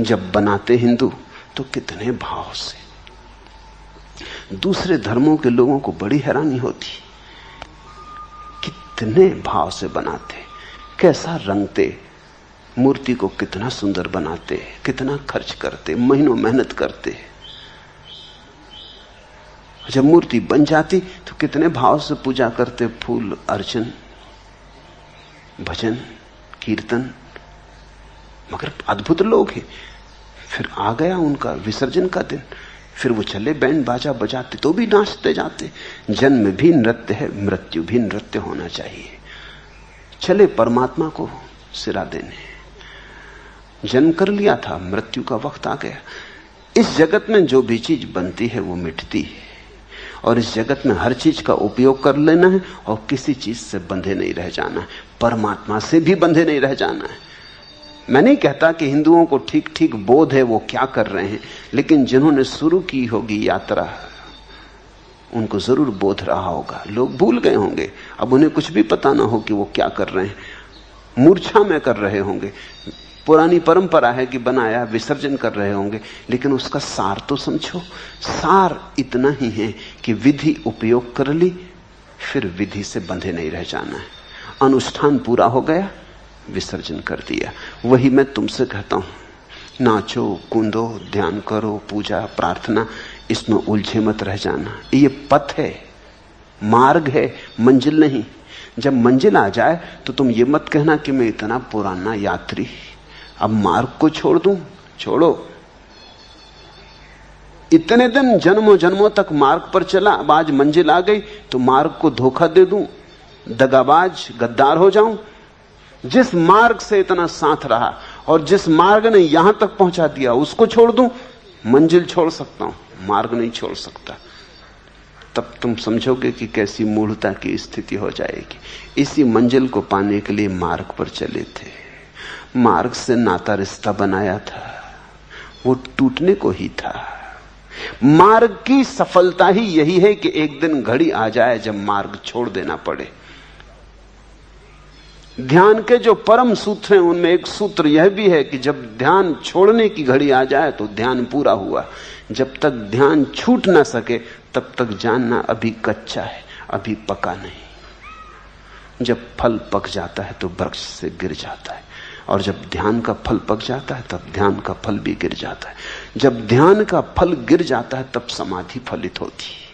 A: जब बनाते हिंदू तो कितने भाव से। दूसरे धर्मों के लोगों को बड़ी हैरानी होती, कितने भाव से बनाते, कैसा रंगते, मूर्ति को कितना सुंदर बनाते, कितना खर्च करते, महीनों मेहनत करते। जब मूर्ति बन जाती तो कितने भाव से पूजा करते, फूल अर्चन भजन कीर्तन। मगर अद्भुत लोग हैं। फिर आ गया उनका विसर्जन का दिन, फिर वो चले बैंड बाजा बजाते तो भी नाचते जाते। जन्म भी नृत्य है, मृत्यु भी नृत्य होना चाहिए। चले परमात्मा को सिरा देने। जन्म कर लिया था, मृत्यु का वक्त आ गया। इस जगत में जो भी चीज बनती है वो मिटती है, और इस जगत में हर चीज का उपयोग कर लेना है और किसी चीज से बंधे नहीं रह जाना है। परमात्मा से भी बंधे नहीं रह जाना है। मैं नहीं कहता कि हिंदुओं को ठीक ठीक बोध है वो क्या कर रहे हैं, लेकिन जिन्होंने शुरू की होगी यात्रा उनको जरूर बोध रहा होगा। लोग भूल गए होंगे, अब उन्हें कुछ भी पता ना हो कि वो क्या कर रहे हैं, मूर्छा में कर रहे होंगे। पुरानी परंपरा है कि बनाया विसर्जन कर रहे होंगे, लेकिन उसका सार तो समझो। सार इतना ही है कि विधि उपयोग कर ली, फिर विधि से बंधे नहीं रह जाना है। अनुष्ठान पूरा हो गया, विसर्जन कर दिया। वही मैं तुमसे कहता हूं, नाचो कूदो, ध्यान करो, पूजा प्रार्थना, इसमें उलझे मत रह जाना। ये पथ है, मार्ग है, मंजिल नहीं। जब मंजिल आ जाए तो तुम ये मत कहना कि मैं इतना पुराना यात्री अब मार्ग को छोड़ दूं। छोड़ो। इतने दिन जन्मों जन्मों तक मार्ग पर चला, अब आज मंजिल आ गई तो मार्ग को धोखा दे दूं, दगाबाज गद्दार हो जाऊं। जिस मार्ग से इतना साथ रहा और जिस मार्ग ने यहां तक पहुंचा दिया उसको छोड़ दूं। मंजिल छोड़ सकता हूं, मार्ग नहीं छोड़ सकता। तब तुम समझोगे कि कैसी मूढ़ता की स्थिति हो जाएगी। इसी मंजिल को पाने के लिए मार्ग पर चले थे। मार्ग से नाता रिश्ता बनाया था, वो टूटने को ही था। मार्ग की सफलता ही यही है कि एक दिन घड़ी आ जाए जब मार्ग छोड़ देना पड़े। ध्यान के जो परम सूत्र हैं उनमें एक सूत्र यह भी है कि जब ध्यान छोड़ने की घड़ी आ जाए तो ध्यान पूरा हुआ। जब तक ध्यान छूट ना सके तब तक जानना अभी कच्चा है, अभी पका नहीं। जब फल पक जाता है तो वृक्ष से गिर जाता है, और जब ध्यान का फल पक जाता है तब ध्यान का फल भी गिर जाता है। जब ध्यान का फल गिर जाता है तब समाधि फलित होती है।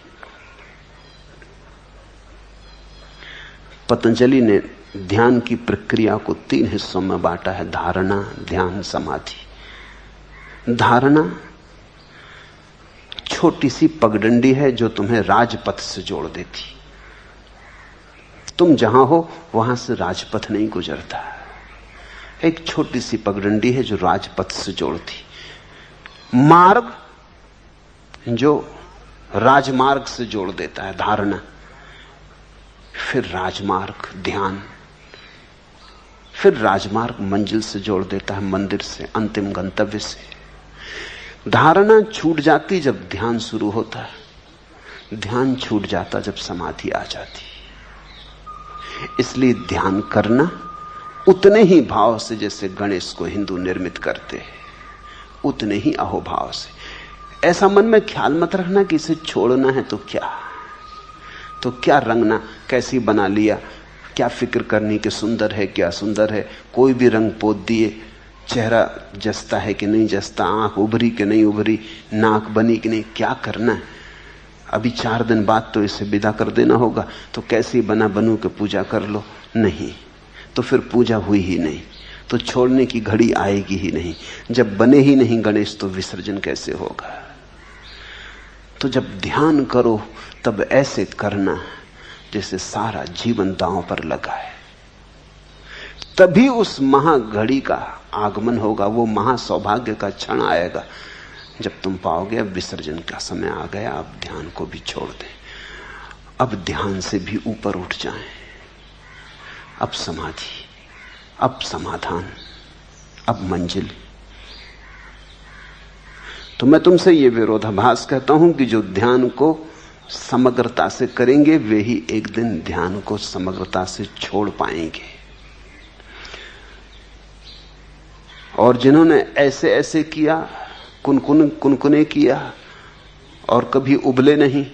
A: पतंजलि ने ध्यान की प्रक्रिया को 3 हिस्सों में बांटा है: धारणा, ध्यान, समाधि। धारणा छोटी सी पगडंडी है जो तुम्हें राजपथ से जोड़ देती। तुम जहां हो वहां से राजपथ नहीं गुजरता। एक छोटी सी पगडंडी है जो राजपथ से जोड़ती। मार्ग जो राजमार्ग से जोड़ देता है, धारणा। फिर राजमार्ग ध्यान, फिर राजमार्ग मंजिल से जोड़ देता है, मंदिर से, अंतिम गंतव्य से। धारणा छूट जाती जब ध्यान शुरू होता है, ध्यान छूट जाता जब समाधि आ जाती। इसलिए ध्यान करना उतने ही भाव से जैसे गणेश को हिंदू निर्मित करते हैं, उतने ही अहोभाव से। ऐसा मन में ख्याल मत रखना कि इसे छोड़ना है तो क्या रंगना, कैसी बना लिया, क्या फिक्र करनी कि सुंदर है क्या सुंदर है, कोई भी रंग पोत दिए, चेहरा जसता है कि नहीं जसता, आंख उभरी कि नहीं उभरी, नाक बनी कि नहीं, क्या करना है। अभी 4 दिन बाद तो इसे विदा कर देना होगा, तो कैसी बना बनू के पूजा कर लो। नहीं तो फिर पूजा हुई ही नहीं, तो छोड़ने की घड़ी आएगी ही नहीं। जब बने ही नहीं गणेश तो विसर्जन कैसे होगा। तो जब ध्यान करो तब ऐसे करना जैसे सारा जीवन दांव पर लगा है। तभी उस महाघड़ी का आगमन होगा, वो महासौभाग्य का क्षण आएगा जब तुम पाओगे अब विसर्जन का समय आ गया, अब ध्यान को भी छोड़ दें, अब ध्यान से भी ऊपर उठ जाएं, अब समाधि, अब समाधान, अब मंजिल। तो मैं तुमसे ये विरोधाभास कहता हूं कि जो ध्यान को समग्रता से करेंगे वे ही एक दिन ध्यान को समग्रता से छोड़ पाएंगे। और जिन्होंने ऐसे ऐसे किया, कुनकुने किया और कभी उबले नहीं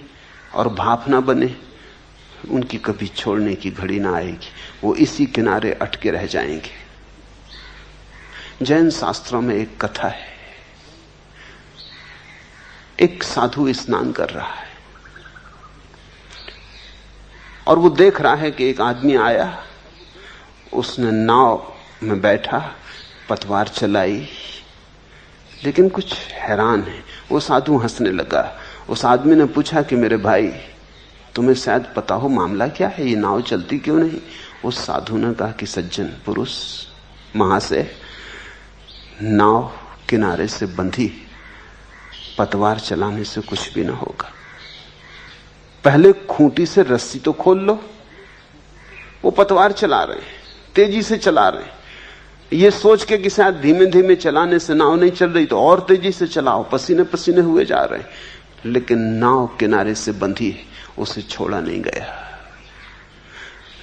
A: और भाप ना बने, उनकी कभी छोड़ने की घड़ी ना आएगी। वो इसी किनारे अटके रह जाएंगे। जैन शास्त्रों में एक कथा है। एक साधु स्नान कर रहा है और वो देख रहा है कि एक आदमी आया, उसने नाव में बैठा, पतवार चलाई, लेकिन कुछ हैरान है। वो साधु हंसने लगा। उस आदमी ने पूछा कि मेरे भाई, तुम्हें शायद पता हो मामला क्या है, ये नाव चलती क्यों नहीं? उस साधु ने कहा कि सज्जन पुरुष महाशय, नाव किनारे से बंधी, पतवार चलाने से कुछ भी ना होगा। पहले खूंटी से रस्सी तो खोल लो। वो पतवार चला रहे हैं, तेजी से चला रहे हैं, ये सोच के कि शायद धीमे धीमे चलाने से नाव नहीं चल रही तो और तेजी से चलाओ, पसीने पसीने हुए जा रहे हैं, लेकिन नाव किनारे से बंधी है, उसे छोड़ा नहीं गया।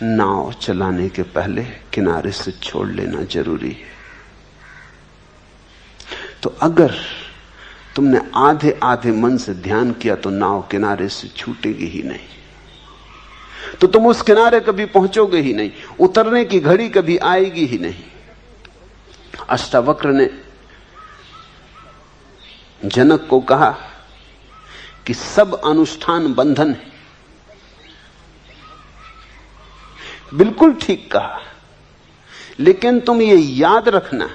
A: नाव चलाने के पहले किनारे से छोड़ लेना जरूरी है। तो अगर तुमने आधे आधे मन से ध्यान किया तो नाव किनारे से छूटेगी ही नहीं, तो तुम उस किनारे कभी पहुंचोगे ही नहीं, उतरने की घड़ी कभी आएगी ही नहीं। अष्टावक्र ने जनक को कहा कि सब अनुष्ठान बंधन है। बिल्कुल ठीक कहा, लेकिन तुम ये याद रखना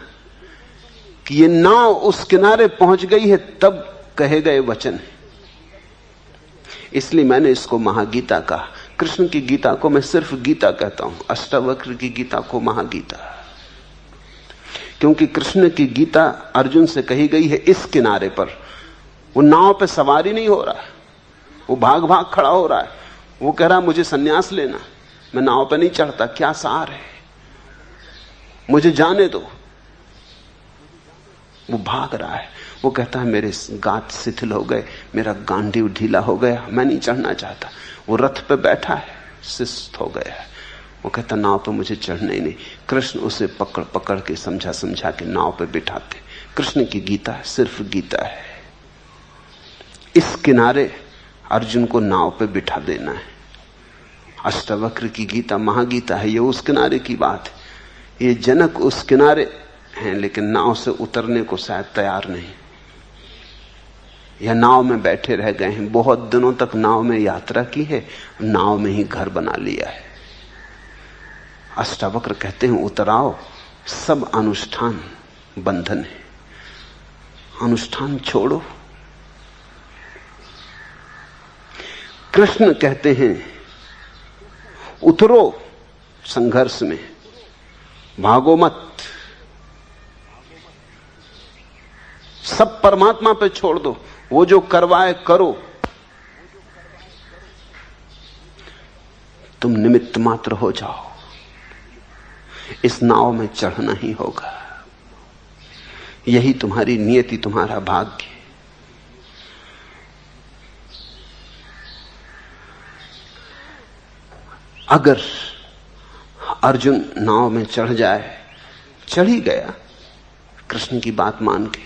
A: कि ये नाव उस किनारे पहुंच गई है तब कहे गए वचन है। इसलिए मैंने इसको महागीता कहा। कृष्ण की गीता को मैं सिर्फ गीता कहता हूं, अष्टावक्र की गीता को महागीता, क्योंकि कृष्ण की गीता अर्जुन से कही गई है इस किनारे पर। वो नाव पे सवारी नहीं हो रहा है, वो भाग भाग खड़ा हो रहा है। वो कह रहा मुझे सन्यास लेना, मैं नाव पे नहीं चढ़ता, क्या सार है, मुझे जाने दो। वो भाग रहा है, वो कहता है मेरे गांठ शिथिल हो गए, मेरा गांडीव ढीला हो गया, मैं नहीं चढ़ना चाहता। वो रथ पे बैठा है, सुस्त हो गया है, वो कहता नाव पे मुझे चढ़ना ही नहीं। कृष्ण उसे पकड़ पकड़ के समझा समझा के नाव पे बिठाते। कृष्ण की गीता सिर्फ गीता है। इस किनारे अर्जुन को नाव पे बिठा देना है। अष्टावक्र की गीता महागीता है, ये उस किनारे की बात है। ये जनक उस किनारे हैं, लेकिन नाव से उतरने को शायद तैयार नहीं, या नाव में बैठे रह गए हैं। बहुत दिनों तक नाव में यात्रा की है, नाव में ही घर बना लिया है। अष्टावक्र कहते हैं उतराओ, सब अनुष्ठान बंधन है, अनुष्ठान छोड़ो। कृष्ण कहते हैं उतरो संघर्ष में, भागो मत, सब परमात्मा पे छोड़ दो, वो जो करवाए करो, तुम निमित्त मात्र हो जाओ। इस नाव में चढ़ना ही होगा, यही तुम्हारी नियति, तुम्हारा भाग्य। अगर अर्जुन नाव में चढ़ जाए, चढ़ ही गया कृष्ण की बात मान के,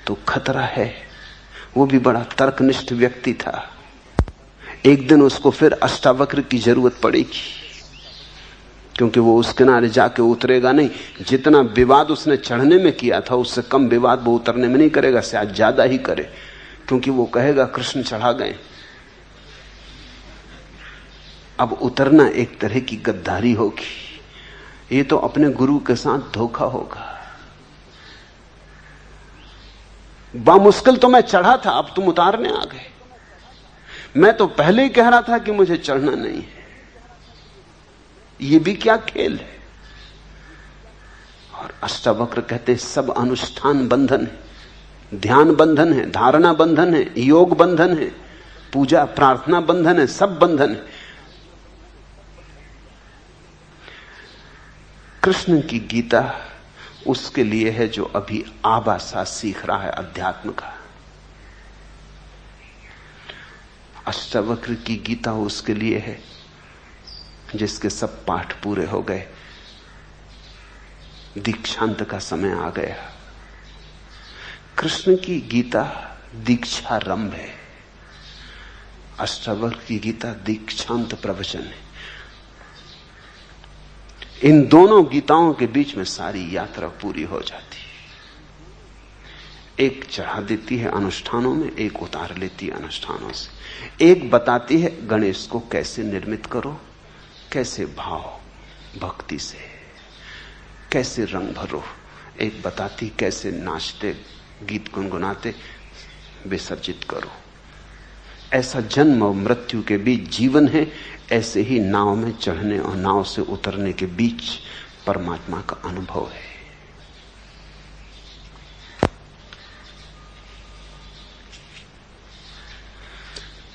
A: तो खतरा है। वो भी बड़ा तर्कनिष्ठ व्यक्ति था, एक दिन उसको फिर अष्टावक्र की जरूरत पड़ेगी, क्योंकि वो उस किनारे जाके उतरेगा नहीं। जितना विवाद उसने चढ़ने में किया था, उससे कम विवाद वो उतरने में नहीं करेगा, शायद ज्यादा ही करे, क्योंकि वो कहेगा कृष्ण चढ़ा गए। अब उतरना एक तरह की गद्दारी होगी, ये तो अपने गुरु के साथ धोखा होगा। बामुश्किल तो मैं चढ़ा था, अब तुम उतारने आ गए। मैं तो पहले ही कह रहा था कि मुझे चढ़ना नहीं है। ये भी क्या खेल है। और अष्टावक्र कहते हैं सब अनुष्ठान बंधन है, ध्यान बंधन है, धारणा बंधन है, योग बंधन है, पूजा प्रार्थना बंधन है, सब बंधन है। कृष्ण की गीता उसके लिए है जो अभी आबासा सीख रहा है अध्यात्म का। अष्टावक्र की गीता उसके लिए है जिसके सब पाठ पूरे हो गए, दीक्षांत का समय आ गया। कृष्ण की गीता दीक्षारंभ है, अष्टावक्र की गीता दीक्षांत प्रवचन है। इन दोनों गीताओं के बीच में सारी यात्रा पूरी हो जाती है। एक चढ़ा देती है अनुष्ठानों में, एक उतार लेती है अनुष्ठानों से। एक बताती है गणेश को कैसे निर्मित करो, कैसे भाव भक्ति से, कैसे रंग भरो। एक बताती कैसे नाचते गीत गुनगुनाते विसर्जित करो। ऐसा जन्म और मृत्यु के बीच जीवन है, ऐसे ही नाव में चढ़ने और नाव से उतरने के बीच परमात्मा का अनुभव है।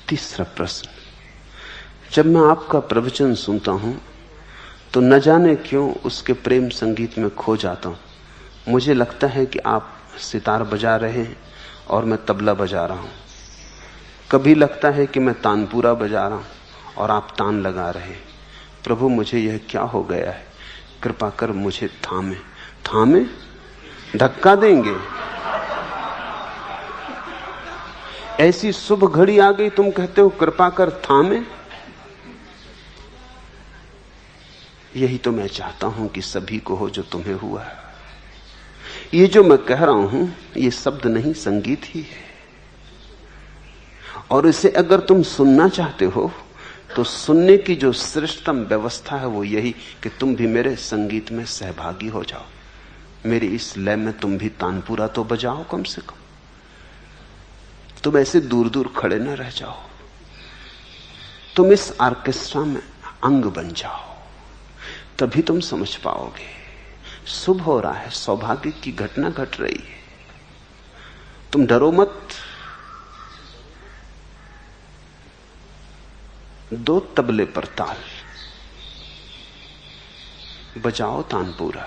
A: तीसरा प्रश्न, जब मैं आपका प्रवचन सुनता हूं तो न जाने क्यों उसके प्रेम संगीत में खो जाता हूं। मुझे लगता है कि आप सितार बजा रहे हैं और मैं तबला बजा रहा हूं। कभी लगता है कि मैं तानपूरा बजा रहा हूं और आप तान लगा रहे हैं। प्रभु मुझे यह क्या हो गया है, कृपा कर मुझे थामे। थामे? धक्का देंगे? ऐसी शुभ घड़ी आ गई, तुम कहते हो कृपा कर थामे। यही तो मैं चाहता हूं कि सभी को हो जो तुम्हें हुआ है। ये जो मैं कह रहा हूं ये शब्द नहीं, संगीत ही है। और इसे अगर तुम सुनना चाहते हो तो सुनने की जो श्रेष्ठतम व्यवस्था है वो यही कि तुम भी मेरे संगीत में सहभागी हो जाओ। मेरी इस लय में तुम भी तानपूरा तो बजाओ कम से कम। तुम ऐसे दूर दूर खड़े न रह जाओ, तुम इस ऑर्केस्ट्रा में अंग बन जाओ, तभी तुम समझ पाओगे। शुभ हो रहा है, सौभाग्य की घटना घट रही है। तुम डरो मत। दो तबले पर ताल, बजाओ तानपूरा।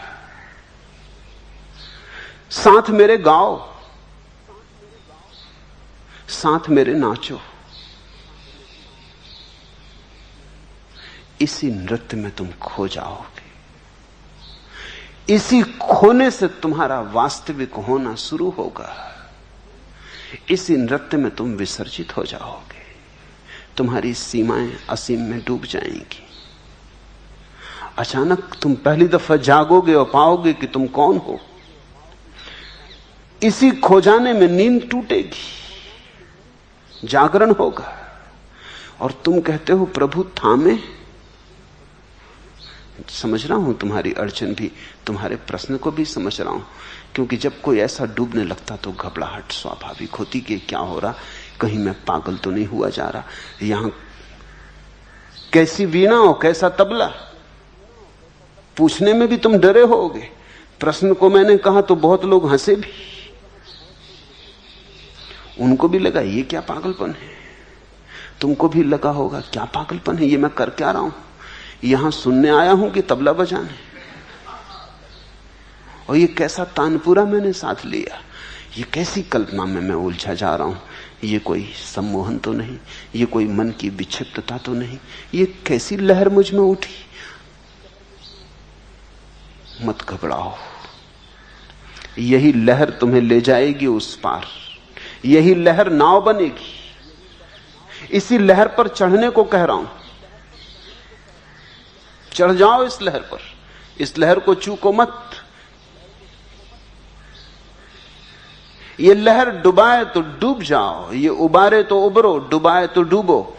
A: साथ मेरे गाओ, साथ मेरे नाचो। इसी नृत्य में तुम खो जाओगे। इसी खोने से तुम्हारा वास्तविक होना शुरू होगा। इसी नृत्य में तुम विसर्जित हो जाओगे। तुम्हारी सीमाएं असीम में डूब जाएंगी। अचानक तुम पहली दफा जागोगे और पाओगे कि तुम कौन हो। इसी खो जाने में नींद टूटेगी, जागरण होगा और तुम कहते हो प्रभु थामे। समझ रहा हूं तुम्हारी अड़चन भी, तुम्हारे प्रश्न को भी समझ रहा हूं, क्योंकि जब कोई ऐसा डूबने लगता तो घबराहट स्वाभाविक होती कि क्या हो रहा, कहीं मैं पागल तो नहीं हुआ जा रहा, यहां कैसी वीणा और कैसा तबला। पूछने में भी तुम डरे होगे। प्रश्न को मैंने कहा तो बहुत लोग हंसे भी, उनको भी लगा ये क्या पागलपन है। तुमको भी लगा होगा क्या पागलपन है, ये मैं कर क्या रहा हूं, यहां सुनने आया हूं कि तबला बजाने, और ये कैसा तानपुरा मैंने साथ लिया, ये कैसी कल्पना में मैं उलझा जा रहा हूं, ये कोई सम्मोहन तो नहीं, ये कोई मन की विक्षिप्तता तो नहीं, ये कैसी लहर मुझ में उठी। मत घबराओ, यही लहर तुम्हें ले जाएगी उस पार, यही लहर नाव बनेगी। इसी लहर पर चढ़ने को कह रहा हूं। चढ़ जाओ इस लहर पर, इस लहर को चूको मत। ये लहर डुबाए तो डूब जाओ, ये उबारे तो उबरो, डुबाए तो डूबो।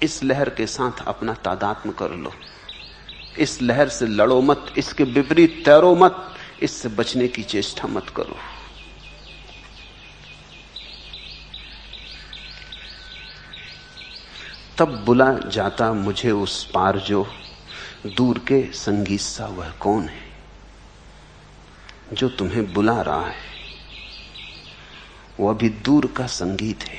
A: इस लहर के साथ अपना तादात्म्य कर लो। इस लहर से लड़ो मत, इसके विपरीत तैरो मत, इससे बचने की चेष्टा मत करो। तब बुला जाता मुझे उस पार जो दूर के संगीत सा वह कौन है। जो तुम्हें बुला रहा है वो अभी दूर का संगीत है।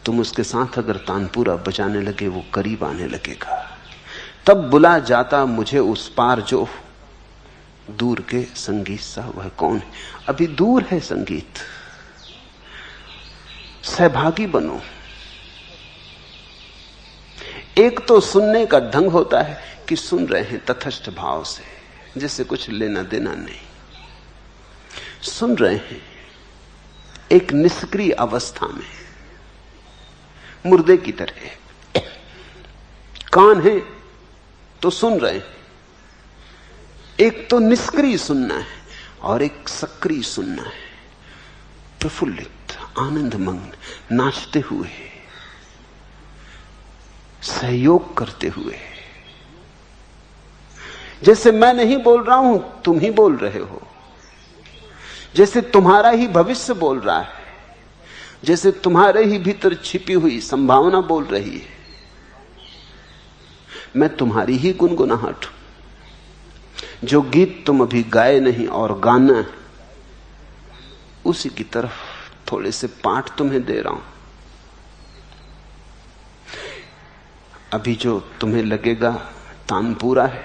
A: तुम उसके साथ अगर तानपुरा बजाने लगे वो करीब आने लगेगा। तब बुला जाता मुझे उस पार जो दूर के संगीत सा वह कौन है। अभी दूर है संगीत, सहभागी बनो। एक तो सुनने का ढंग होता है कि सुन रहे हैं तटस्थ भाव से, जिससे कुछ लेना देना नहीं। सुन रहे हैं एक निष्क्रिय अवस्था में, मुर्दे की तरह। कान है तो सुन रहे हैं। एक तो निष्क्रिय सुनना है और एक सक्रिय सुनना है, प्रफुल्लित, आनंदमग्न, नाचते हुए, सहयोग करते हुए। जैसे मैं नहीं बोल रहा हूं, तुम ही बोल रहे हो। जैसे तुम्हारा ही भविष्य बोल रहा है, जैसे तुम्हारे ही भीतर छिपी हुई संभावना बोल रही है। मैं तुम्हारी ही गुनगुनाहट हूं। जो गीत तुम अभी गाए नहीं और गाना है, उसी की तरफ थोड़े से पाठ तुम्हें दे रहा हूं। अभी जो तुम्हें लगेगा तानपुरा है,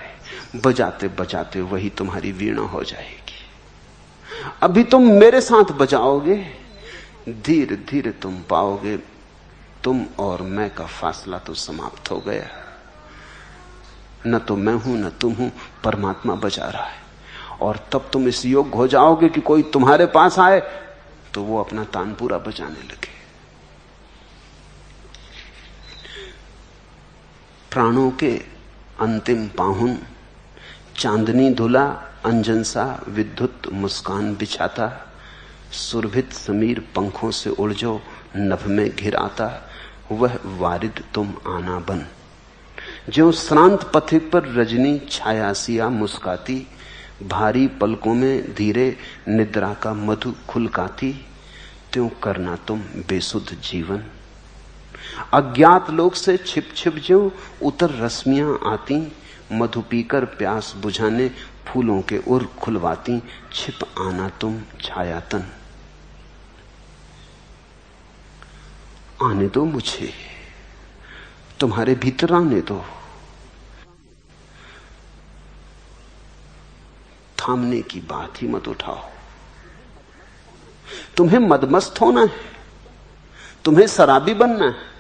A: बजाते बजाते वही तुम्हारी वीणा हो जाएगी। अभी तुम मेरे साथ बजाओगे, धीरे धीरे तुम पाओगे तुम और मैं का फासला तो समाप्त हो गया। न तो मैं हूं न तुम हूं, परमात्मा बजा रहा है। और तब तुम इस योग्य हो जाओगे कि कोई तुम्हारे पास आए तो वो अपना तानपुरा बजाने लगे। प्राणों के अंतिम पाहुन, चांदनी धुला अंजन सा विद्युत मुस्कान बिछाता, सुरभित समीर पंखों से उड़ जो नभ में घिर आता, वह वारिद तुम आना बन। जो श्रांत पथिक पर रजनी छायासिया मुस्काती, भारी पलकों में धीरे निद्रा का मधु खुलकाती, त्यों करना तुम बेसुध जीवन। अज्ञात लोक से छिप छिप जो उतर रश्मियां आती, मधु पीकर प्यास बुझाने फूलों के उर खुलवाती, छिप आना तुम छायातन। आने दो मुझे, तुम्हारे भीतर आने दो। थामने की बात ही मत उठाओ। तुम्हें मदमस्त होना है, तुम्हें शराबी बनना है,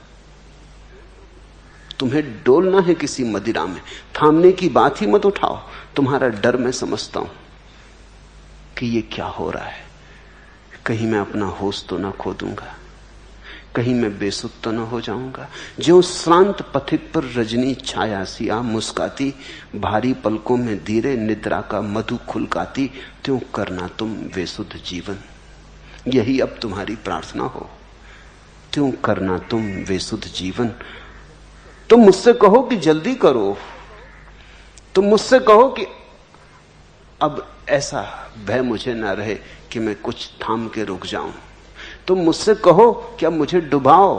A: तुम्हें डोलना है किसी मदिरा में। थामने की बात ही मत उठाओ। तुम्हारा डर मैं समझता हूं कि ये क्या हो रहा है, कहीं मैं अपना होश तो ना खो दूंगा, कहीं मैं बेसुध तो न हो जाऊंगा। जो श्रांत पथिक पर रजनी छाया सिया मुस्काती, भारी पलकों में धीरे निद्रा का मधु खुलकाती, त्यों करना तुम बेसुध जीवन। यही अब तुम्हारी प्रार्थना हो, त्यों करना तुम बेसुध जीवन। तुम मुझसे कहो कि जल्दी करो, तुम मुझसे कहो कि अब ऐसा भय मुझे ना रहे कि मैं कुछ थाम के रुक जाऊं। तुम मुझसे कहो कि अब मुझे डुबाओ,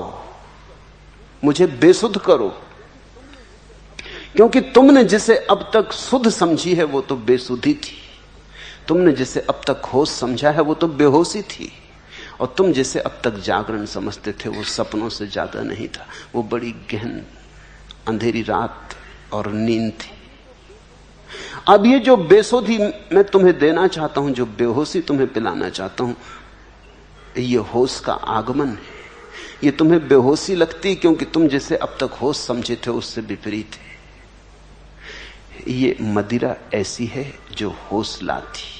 A: मुझे बेसुध करो, क्योंकि तुमने जिसे अब तक सुध समझी है वो तो बेसुधी थी, तुमने जिसे अब तक होश समझा है वो तो बेहोशी थी, और तुम जिसे अब तक जागरण समझते थे वो सपनों से ज्यादा नहीं था, वो बड़ी गहन अंधेरी रात और नींद थी। अब ये जो बेसुधी मैं तुम्हें देना चाहता हूं, जो बेहोशी तुम्हें पिलाना चाहता हूं, ये होश का आगमन है। ये तुम्हें बेहोशी लगती क्योंकि तुम जिसे अब तक होश समझे थे उससे विपरीत है। ये मदिरा ऐसी है जो होश लाती।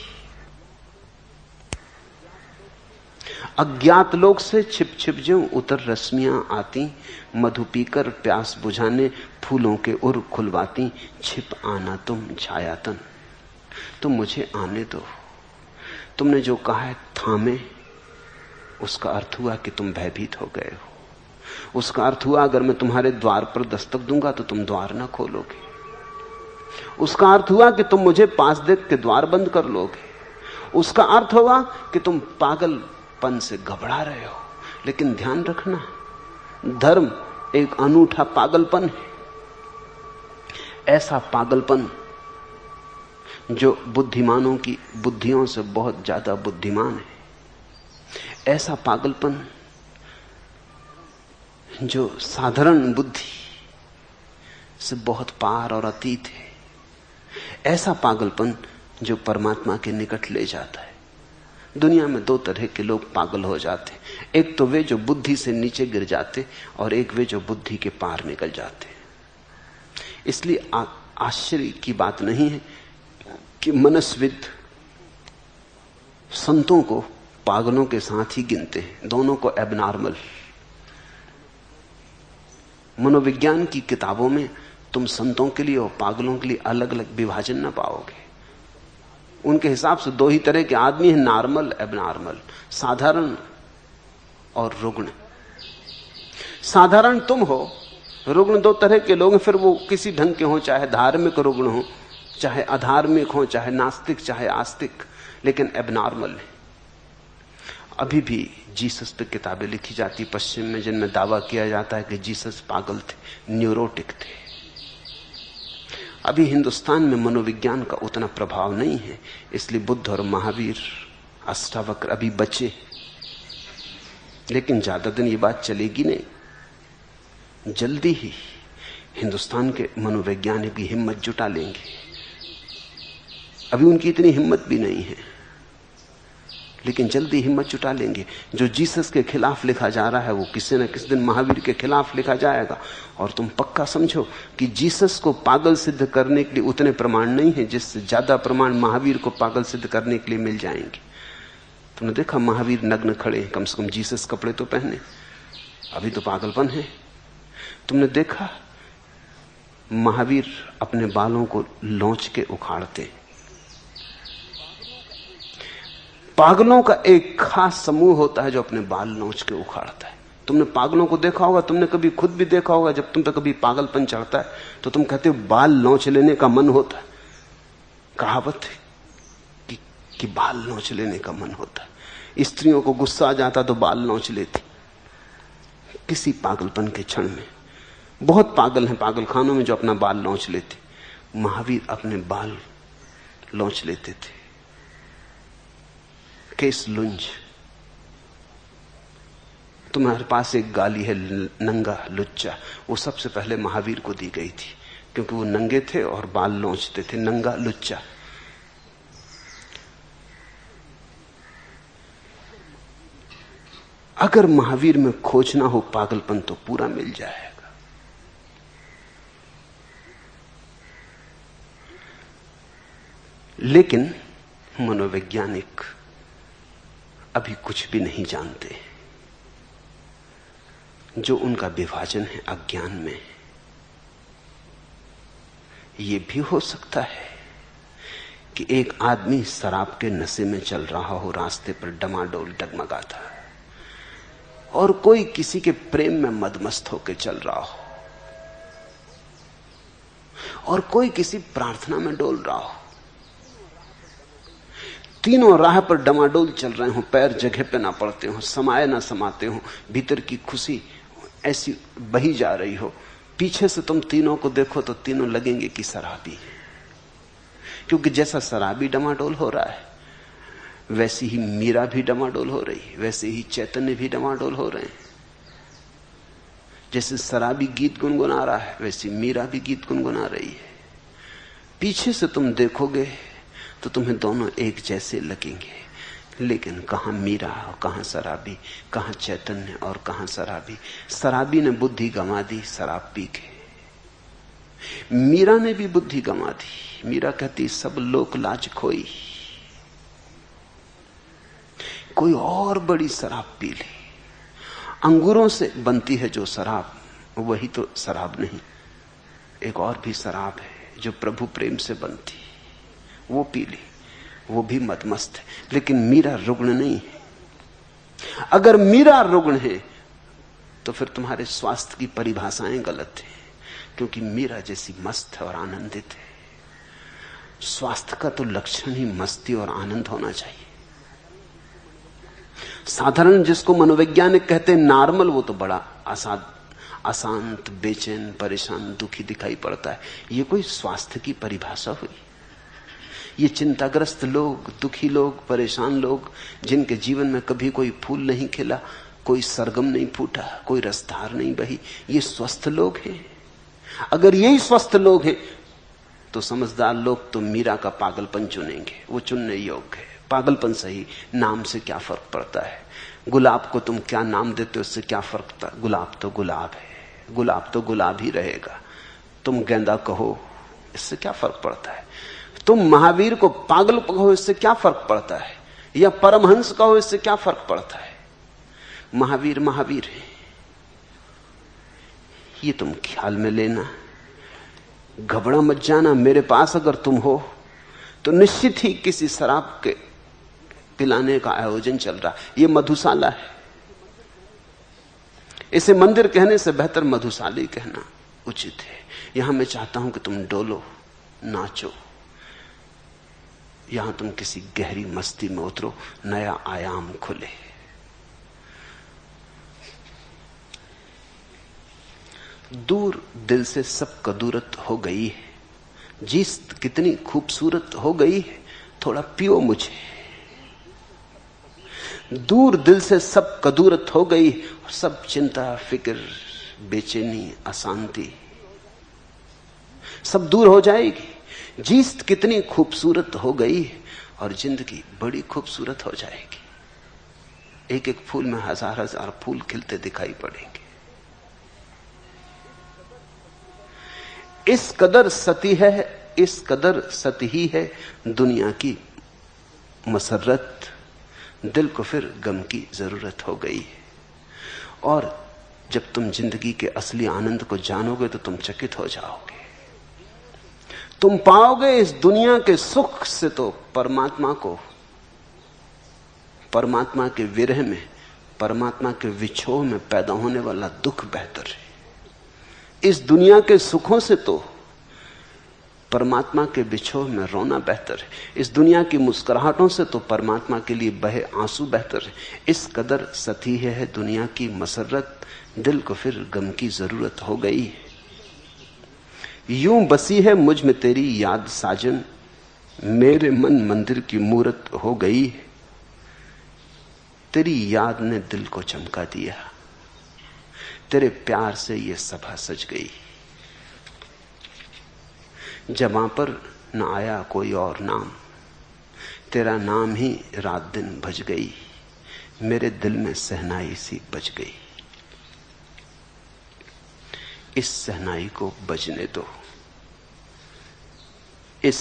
A: अज्ञात लोक से छिप छिप ज्यों उतर रश्मियां आती, मधु पीकर प्यास बुझाने फूलों के उर खुलवाती, छिप आना तुम छायातन। तुम मुझे आने दो। तुमने जो कहा है थामे, उसका अर्थ हुआ कि तुम भयभीत हो गए हो। उसका अर्थ हुआ अगर मैं तुम्हारे द्वार पर दस्तक दूंगा तो तुम द्वार ना खोलोगे। उसका अर्थ हुआ कि तुम मुझे पास देख के द्वार बंद कर लोगे। उसका अर्थ हुआ कि तुम पागलपन से घबरा रहे हो। लेकिन ध्यान रखना, धर्म एक अनूठा पागलपन है, ऐसा पागलपन जो बुद्धिमानों की बुद्धियों से बहुत ज्यादा बुद्धिमान है, ऐसा पागलपन जो साधारण बुद्धि से बहुत पार और अतीत है, ऐसा पागलपन जो परमात्मा के निकट ले जाता है। दुनिया में दो तरह के लोग पागल हो जाते हैं, एक तो वे जो बुद्धि से नीचे गिर जाते और एक वे जो बुद्धि के पार निकल जाते। इसलिए आश्चर्य की बात नहीं है कि मनस्विद संतों को पागलों के साथ ही गिनते हैं, दोनों को एबनॉर्मल। मनोविज्ञान की किताबों में तुम संतों के लिए और पागलों के लिए अलग अलग विभाजन ना पाओगे। उनके हिसाब से दो ही तरह के आदमी हैं, नॉर्मल, एबनॉर्मल, साधारण और रुग्ण। साधारण तुम हो, रुग्ण दो तरह के लोग हैं, फिर वो किसी ढंग के हो, चाहे धार्मिक रुग्ण हो, चाहे अधार्मिक हो, चाहे नास्तिक, चाहे आस्तिक, लेकिन एबनॉर्मल है। अभी भी जीसस पे किताबें लिखी जाती पश्चिम में जिनमें दावा किया जाता है कि जीसस पागल थे, न्यूरोटिक थे। अभी हिंदुस्तान में मनोविज्ञान का उतना प्रभाव नहीं है, इसलिए बुद्ध और महावीर, अष्टावक्र अभी बचे। लेकिन ज्यादा दिन ये बात चलेगी नहीं, जल्दी ही हिंदुस्तान के मनोवैज्ञानिक भी हिम्मत जुटा लेंगे। अभी उनकी इतनी हिम्मत भी नहीं है, लेकिन जल्दी हिम्मत जुटा लेंगे। जो जीसस के खिलाफ लिखा जा रहा है वो किसी न किसी दिन महावीर के खिलाफ लिखा जाएगा। और तुम पक्का समझो कि जीसस को पागल सिद्ध करने के लिए उतने प्रमाण नहीं है जिससे ज्यादा प्रमाण महावीर को पागल सिद्ध करने के लिए मिल जाएंगे। तुमने देखा महावीर नग्न खड़े, कम से कम जीसस कपड़े तो पहने, अभी तो पागलपन है। तुमने देखा महावीर अपने बालों को लौंच के उखाड़ते। पागलों का एक खास समूह होता है जो अपने बाल नोच के उखाड़ता है। तुमने पागलों को देखा होगा, तुमने कभी खुद भी देखा होगा, जब तुम पे कभी पागलपन चढ़ता है तो तुम कहते हो बाल नोच लेने का मन होता है। कहावत है कि बाल नोच लेने का मन होता है। स्त्रियों को गुस्सा आ जाता तो बाल नोच लेती, किसी पागलपन के क्षण में। बहुत पागल हैं पागलखानों में जो अपना बाल नोच लेते। महावीर अपने बाल नोच लेते थे, केस लुंज। तुम्हारे पास एक गाली है नंगा लुच्चा, वो सबसे पहले महावीर को दी गई थी क्योंकि वो नंगे थे और बाल नोचते थे, नंगा लुच्चा। अगर महावीर में खोजना हो पागलपन तो पूरा मिल जाएगा। लेकिन मनोवैज्ञानिक अभी कुछ भी नहीं जानते। जो उनका विभाजन है अज्ञान में। यह भी हो सकता है कि एक आदमी शराब के नशे में चल रहा हो, रास्ते पर डमाडोल डगमगाता है, और कोई किसी के प्रेम में मदमस्त होकर चल रहा हो, और कोई किसी प्रार्थना में डोल रहा हो। तीनों राह पर डमाडोल चल रहे हो, पैर जगह पे ना पड़ते हो, समाये ना समाते हो, भीतर की खुशी ऐसी बही जा रही हो। पीछे से तुम तीनों को देखो तो तीनों लगेंगे कि शराबी है, क्योंकि जैसा शराबी डमाडोल हो रहा है वैसी ही मीरा भी डमाडोल हो रही है, वैसे ही चैतन्य भी डमाडोल हो रहे हैं। जैसे शराबी गीत गुनगुना रहा है वैसी मीरा भी गीत गुनगुना रही है। पीछे से तुम देखोगे तो तुम्हें दोनों एक जैसे लगेंगे, लेकिन कहां मीरा और कहां शराबी, कहां चैतन्य और कहां शराबी। शराबी ने बुद्धि गंवा दी शराब पी के, मीरा ने भी बुद्धि गंवा दी। मीरा कहती सब लोक लाज खोई, कोई और बड़ी शराब पी ली। अंगूरों से बनती है जो शराब, वही तो शराब नहीं, एक और भी शराब है जो प्रभु प्रेम से बनती, वो पी ली, वो भी मदमस्त है। लेकिन मीरा रुग्ण नहीं है। अगर मीरा रुग्ण है तो फिर तुम्हारे स्वास्थ्य की परिभाषाएं गलत है, क्योंकि मीरा जैसी मस्त है और आनंदित है। स्वास्थ्य का तो लक्षण ही मस्ती और आनंद होना चाहिए। साधारण जिसको मनोवैज्ञानिक कहते हैं नॉर्मल, वो तो बड़ा अशांत, बेचैन, परेशान, दुखी दिखाई पड़ता है। ये कोई स्वास्थ्य की परिभाषा हुई? ये चिंताग्रस्त लोग, दुखी लोग, परेशान लोग, जिनके जीवन में कभी कोई फूल नहीं खिला, कोई सरगम नहीं फूटा, कोई रसधार नहीं बही, ये स्वस्थ लोग हैं? अगर यही स्वस्थ लोग हैं तो समझदार लोग तो मीरा का पागलपन चुनेंगे। वो चुनने योग्य है। पागलपन सही, नाम से क्या फर्क पड़ता है? गुलाब को तुम क्या नाम देते हो, उससे क्या फर्क पड़ता? गुलाब तो गुलाब है, गुलाब तो गुलाब ही रहेगा। तुम गेंदा कहो, इससे क्या फर्क पड़ता है? तुम महावीर को पागल कहो, इससे क्या फर्क पड़ता है? या परमहंस कहो, इससे क्या फर्क पड़ता है? महावीर महावीर है, ये तुम ख्याल में लेना। घबरा मत जाना। मेरे पास अगर तुम हो तो निश्चित ही किसी शराब के पिलाने का आयोजन चल रहा है। ये मधुशाला है। इसे मंदिर कहने से बेहतर मधुशाली कहना उचित है। यहां मैं चाहता हूं कि तुम डोलो, नाचो। यहां तुम किसी गहरी मस्ती में उतरो, नया आयाम खुले। दूर दिल से सब कदूरत हो गई है, जीस्त कितनी खूबसूरत हो गई है, थोड़ा पियो मुझे। दूर दिल से सब कदूरत हो गई, सब चिंता, फिक्र, बेचैनी, अशांति सब दूर हो जाएगी। जीस्त कितनी खूबसूरत हो गई है और जिंदगी बड़ी खूबसूरत हो जाएगी। एक एक फूल में हजार हजार फूल खिलते दिखाई पड़ेंगे। इस कदर सती है, इस कदर सती ही है दुनिया की मसरत, दिल को फिर गम की जरूरत हो गई है। और जब तुम जिंदगी के असली आनंद को जानोगे तो तुम चकित हो जाओगे। तुम पाओगे इस दुनिया के सुख से तो परमात्मा को, परमात्मा के विरह में, परमात्मा के विछोह में पैदा होने वाला दुख बेहतर है। इस दुनिया के सुखों से तो परमात्मा के विछोह में रोना बेहतर है। इस दुनिया की मुस्कुराहटों से तो परमात्मा के लिए बहे आंसू बेहतर है। इस कदर सती है दुनिया की मसरत, दिल को फिर गम की जरूरत हो गई है। यूं बसी है मुझ में तेरी याद साजन, मेरे मन मंदिर की मूरत हो गई है। तेरी याद ने दिल को चमका दिया, तेरे प्यार से ये सभा सज गई। जबां पर न आया कोई और नाम, तेरा नाम ही रात दिन भज गई। मेरे दिल में सहनाई सी बज गई। इस सहनाई को बजने दो, इस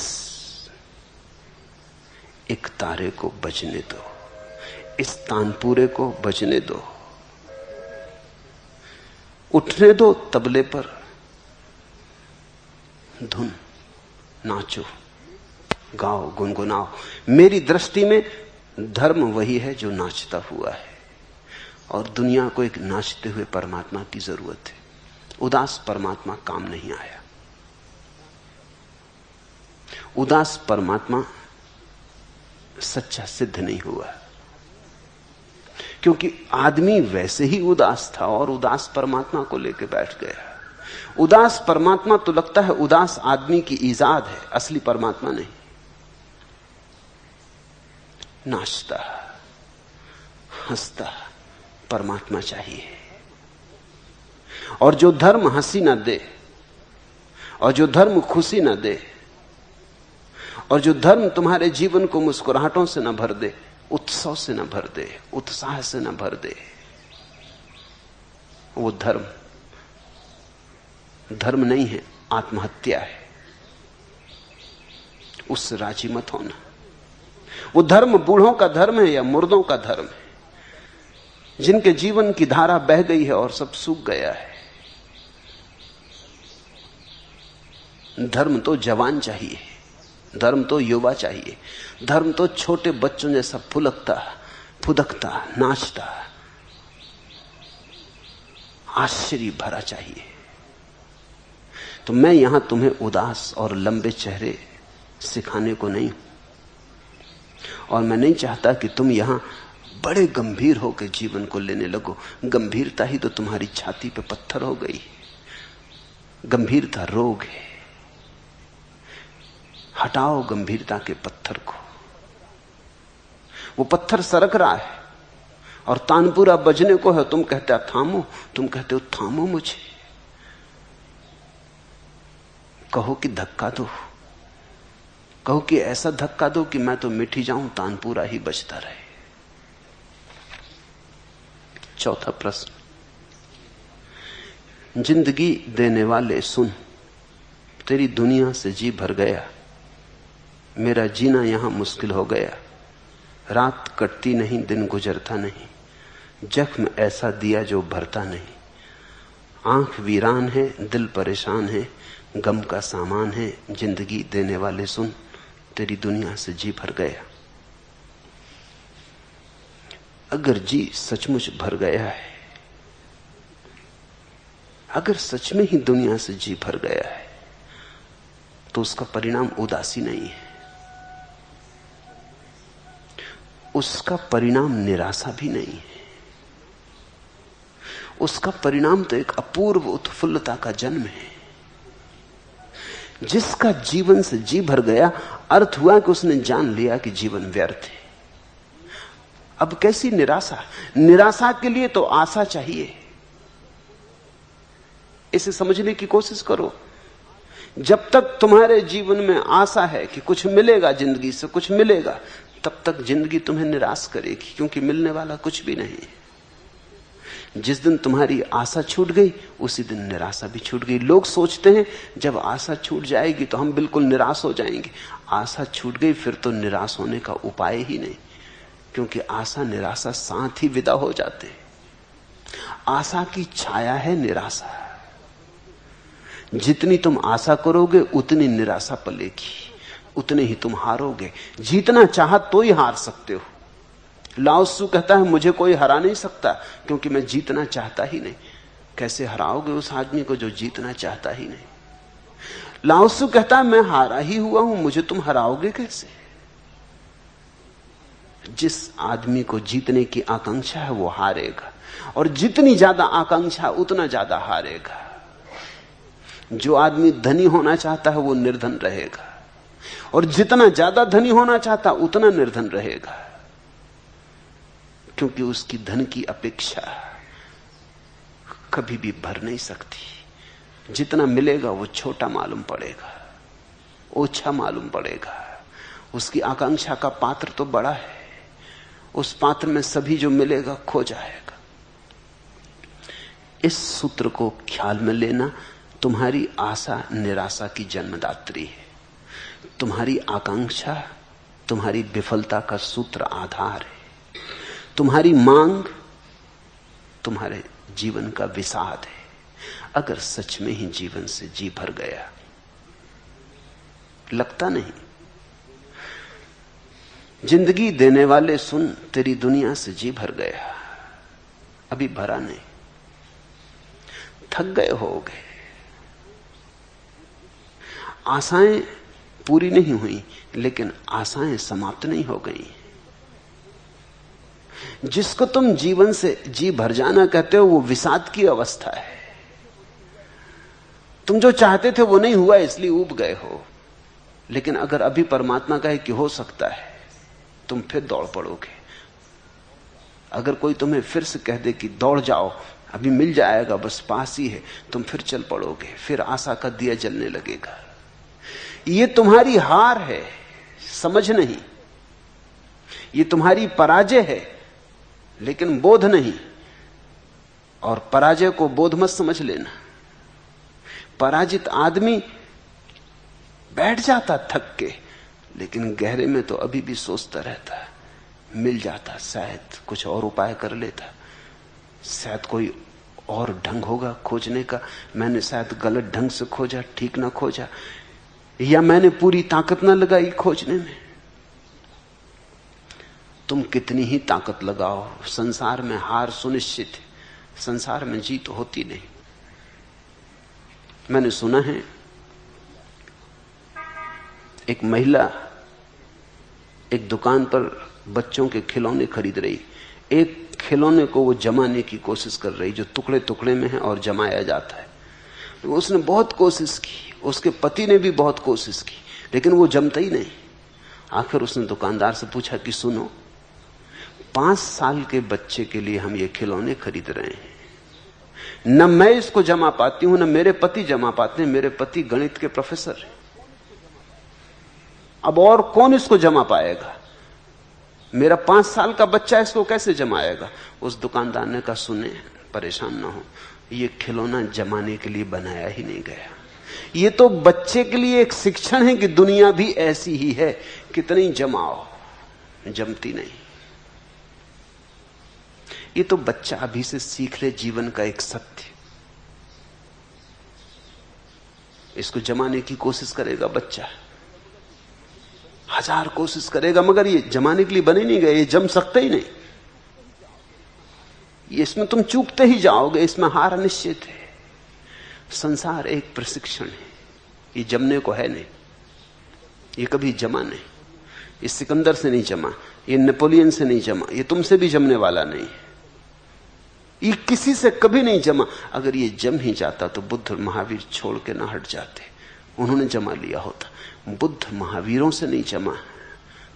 A: एक तारे को बजने दो, इस तानपुरे को बजने दो, उठने दो तबले पर, धुन, नाचो, गाओ, गुनगुनाओ। मेरी दृष्टि में धर्म वही है जो नाचता हुआ है, और दुनिया को एक नाचते हुए परमात्मा की जरूरत है। उदास परमात्मा काम नहीं आया। उदास परमात्मा सच्चा सिद्ध नहीं हुआ, क्योंकि आदमी वैसे ही उदास था और उदास परमात्मा को लेकर बैठ गया। उदास परमात्मा तो लगता है उदास आदमी की ईजाद है, असली परमात्मा नहीं। नाचता हंसता परमात्मा चाहिए। और जो धर्म हंसी ना दे, और जो धर्म खुशी ना दे, और जो धर्म तुम्हारे जीवन को मुस्कुराहटों से ना भर दे, उत्सव से ना भर दे, उत्साह से ना भर दे, वो धर्म धर्म नहीं है, आत्महत्या है। उससे राजी मत होना। वो धर्म बूढ़ों का धर्म है या मुर्दों का धर्म है, जिनके जीवन की धारा बह गई है और सब सूख गया है। धर्म तो जवान चाहिए, धर्म तो युवा चाहिए, धर्म तो छोटे बच्चों जैसा फुलकता फुदकता नाचता आश्चर्य भरा चाहिए। तो मैं यहां तुम्हें उदास और लंबे चेहरे सिखाने को नहीं हूं, और मैं नहीं चाहता कि तुम यहां बड़े गंभीर होकर जीवन को लेने लगो। गंभीरता ही तो तुम्हारी छाती पे पत्थर हो गई। गंभीरता रोग है। हटाओ गंभीरता के पत्थर को। वो पत्थर सरक रहा है और तानपुरा बजने को है। तुम कहते हो थामो, तुम कहते हो थामो मुझे। कहो कि धक्का दो, कहो कि ऐसा धक्का दो कि मैं तो मिट ही जाऊं, तानपुरा ही बजता रहे। चौथा प्रश्न, जिंदगी देने वाले सुन, तेरी दुनिया से जी भर गया, मेरा जीना यहां मुश्किल हो गया। रात कटती नहीं, दिन गुजरता नहीं, जख्म ऐसा दिया जो भरता नहीं। आंख वीरान है, दिल परेशान है, गम का सामान है। जिंदगी देने वाले सुन, तेरी दुनिया से जी भर गया। अगर जी सचमुच भर गया है, अगर सच में ही दुनिया से जी भर गया है, तो उसका परिणाम उदासी नहीं है, उसका परिणाम निराशा भी नहीं है। उसका परिणाम तो एक अपूर्व उत्फुल्लता का जन्म है। जिसका जीवन से जी भर गया, अर्थ हुआ कि उसने जान लिया कि जीवन व्यर्थ है। अब कैसी निराशा? निराशा के लिए तो आशा चाहिए। इसे समझने की कोशिश करो। जब तक तुम्हारे जीवन में आशा है कि कुछ मिलेगा, जिंदगी से कुछ मिलेगा, तब तक जिंदगी तुम्हें निराश करेगी, क्योंकि मिलने वाला कुछ भी नहीं है। जिस दिन तुम्हारी आशा छूट गई, उसी दिन निराशा भी छूट गई। लोग सोचते हैं जब आशा छूट जाएगी तो हम बिल्कुल निराश हो जाएंगे। आशा छूट गई फिर तो निराश होने का उपाय ही नहीं, क्योंकि आशा निराशा साथ ही विदा हो जाते हैं। आशा की छाया है निराशा। जितनी तुम आशा करोगे उतनी निराशा पलेगी, उतने ही तुम हारोगे। जीतना चाहा तो ही हार सकते हो। लाओ त्सु कहता है मुझे कोई हरा नहीं सकता, क्योंकि मैं जीतना चाहता ही नहीं। कैसे हराओगे उस आदमी को जो जीतना चाहता ही नहीं? लाओ त्सु कहता है मैं हारा ही हुआ हूं, मुझे तुम हराओगे कैसे? जिस आदमी को जीतने की आकांक्षा है वो हारेगा, और जितनी ज्यादा आकांक्षा उतना ज्यादा हारेगा। जो आदमी धनी होना चाहता है वो निर्धन रहेगा, और जितना ज्यादा धनी होना चाहता उतना निर्धन रहेगा, क्योंकि उसकी धन की अपेक्षा कभी भी भर नहीं सकती। जितना मिलेगा वो छोटा मालूम पड़ेगा, ओछा मालूम पड़ेगा। उसकी आकांक्षा का पात्र तो बड़ा है, उस पात्र में सभी जो मिलेगा खो जाएगा। इस सूत्र को ख्याल में लेना तुम्हारी आशा निराशा की जन्मदात्री है। तुम्हारी आकांक्षा तुम्हारी विफलता का सूत्र आधार है। तुम्हारी मांग तुम्हारे जीवन का विषाद है। अगर सच में ही जीवन से जी भर गया, लगता नहीं। जिंदगी देने वाले सुन, तेरी दुनिया से जी भर गया, अभी भरा नहीं। थक गए होगे, आशाएं पूरी नहीं हुई, लेकिन आशाएं समाप्त नहीं हो गई। जिसको तुम जीवन से जी भर जाना कहते हो वो विषाद की अवस्था है। तुम जो चाहते थे वो नहीं हुआ, इसलिए ऊब गए हो। लेकिन अगर अभी परमात्मा कहे कि हो सकता है, तुम फिर दौड़ पड़ोगे। अगर कोई तुम्हें फिर से कह दे कि दौड़ जाओ, अभी मिल जाएगा, बस पास ही है, तुम फिर चल पड़ोगे। फिर आशा का दिया जलने लगेगा। ये तुम्हारी हार है, समझ नहीं। ये तुम्हारी पराजय है, लेकिन बोध नहीं। और पराजय को बोध मत समझ लेना। पराजित आदमी बैठ जाता थक के, लेकिन गहरे में तो अभी भी सोचता रहता है, मिल जाता, शायद कुछ और उपाय कर लेता, शायद कोई और ढंग होगा खोजने का, मैंने शायद गलत ढंग से खोजा, ठीक ना खोजा, या मैंने पूरी ताकत ना लगाई खोजने में। तुम कितनी ही ताकत लगाओ, संसार में हार सुनिश्चित है। संसार में जीत होती नहीं। मैंने सुना है एक महिला एक दुकान पर बच्चों के खिलौने खरीद रही। एक खिलौने को वो जमाने की कोशिश कर रही, जो टुकड़े टुकड़े में है और जमाया जाता है। उसने बहुत कोशिश की, उसके पति ने भी बहुत कोशिश की, लेकिन वो जमता ही नहीं। आखिर उसने दुकानदार से पूछा कि सुनो, 5 साल के बच्चे के लिए हम ये खिलौने खरीद रहे हैं, न मैं इसको जमा पाती हूं, न मेरे पति जमा पाते हैं। मेरे पति गणित के प्रोफेसर हैं, अब और कौन इसको जमा पाएगा? मेरा 5 साल का बच्चा इसको कैसे जमाएगा? उस दुकानदार ने कहा, सुने, परेशान ना हो, ये खिलौना जमाने के लिए बनाया ही नहीं गया। ये तो बच्चे के लिए एक शिक्षण है कि दुनिया भी ऐसी ही है, कितनी जमाओ, जमती नहीं। ये तो बच्चा अभी से सीख ले जीवन का एक सत्य। इसको जमाने की कोशिश करेगा बच्चा, 1000 कोशिश करेगा, मगर ये जमाने के लिए बने नहीं गए, ये जम सकते ही नहीं। ये इसमें तुम चूकते ही जाओगे, इसमें हार निश्चित है। संसार एक प्रशिक्षण है, ये जमने को है नहीं, ये कभी जमा नहीं। ये सिकंदर से नहीं जमा, ये नेपोलियन से नहीं जमा, ये तुमसे भी जमने वाला नहीं है, ये किसी से कभी नहीं जमा। अगर ये जम ही जाता तो बुद्ध महावीर छोड़ के ना हट जाते, उन्होंने जमा लिया होता। बुद्ध महावीरों से नहीं जमा,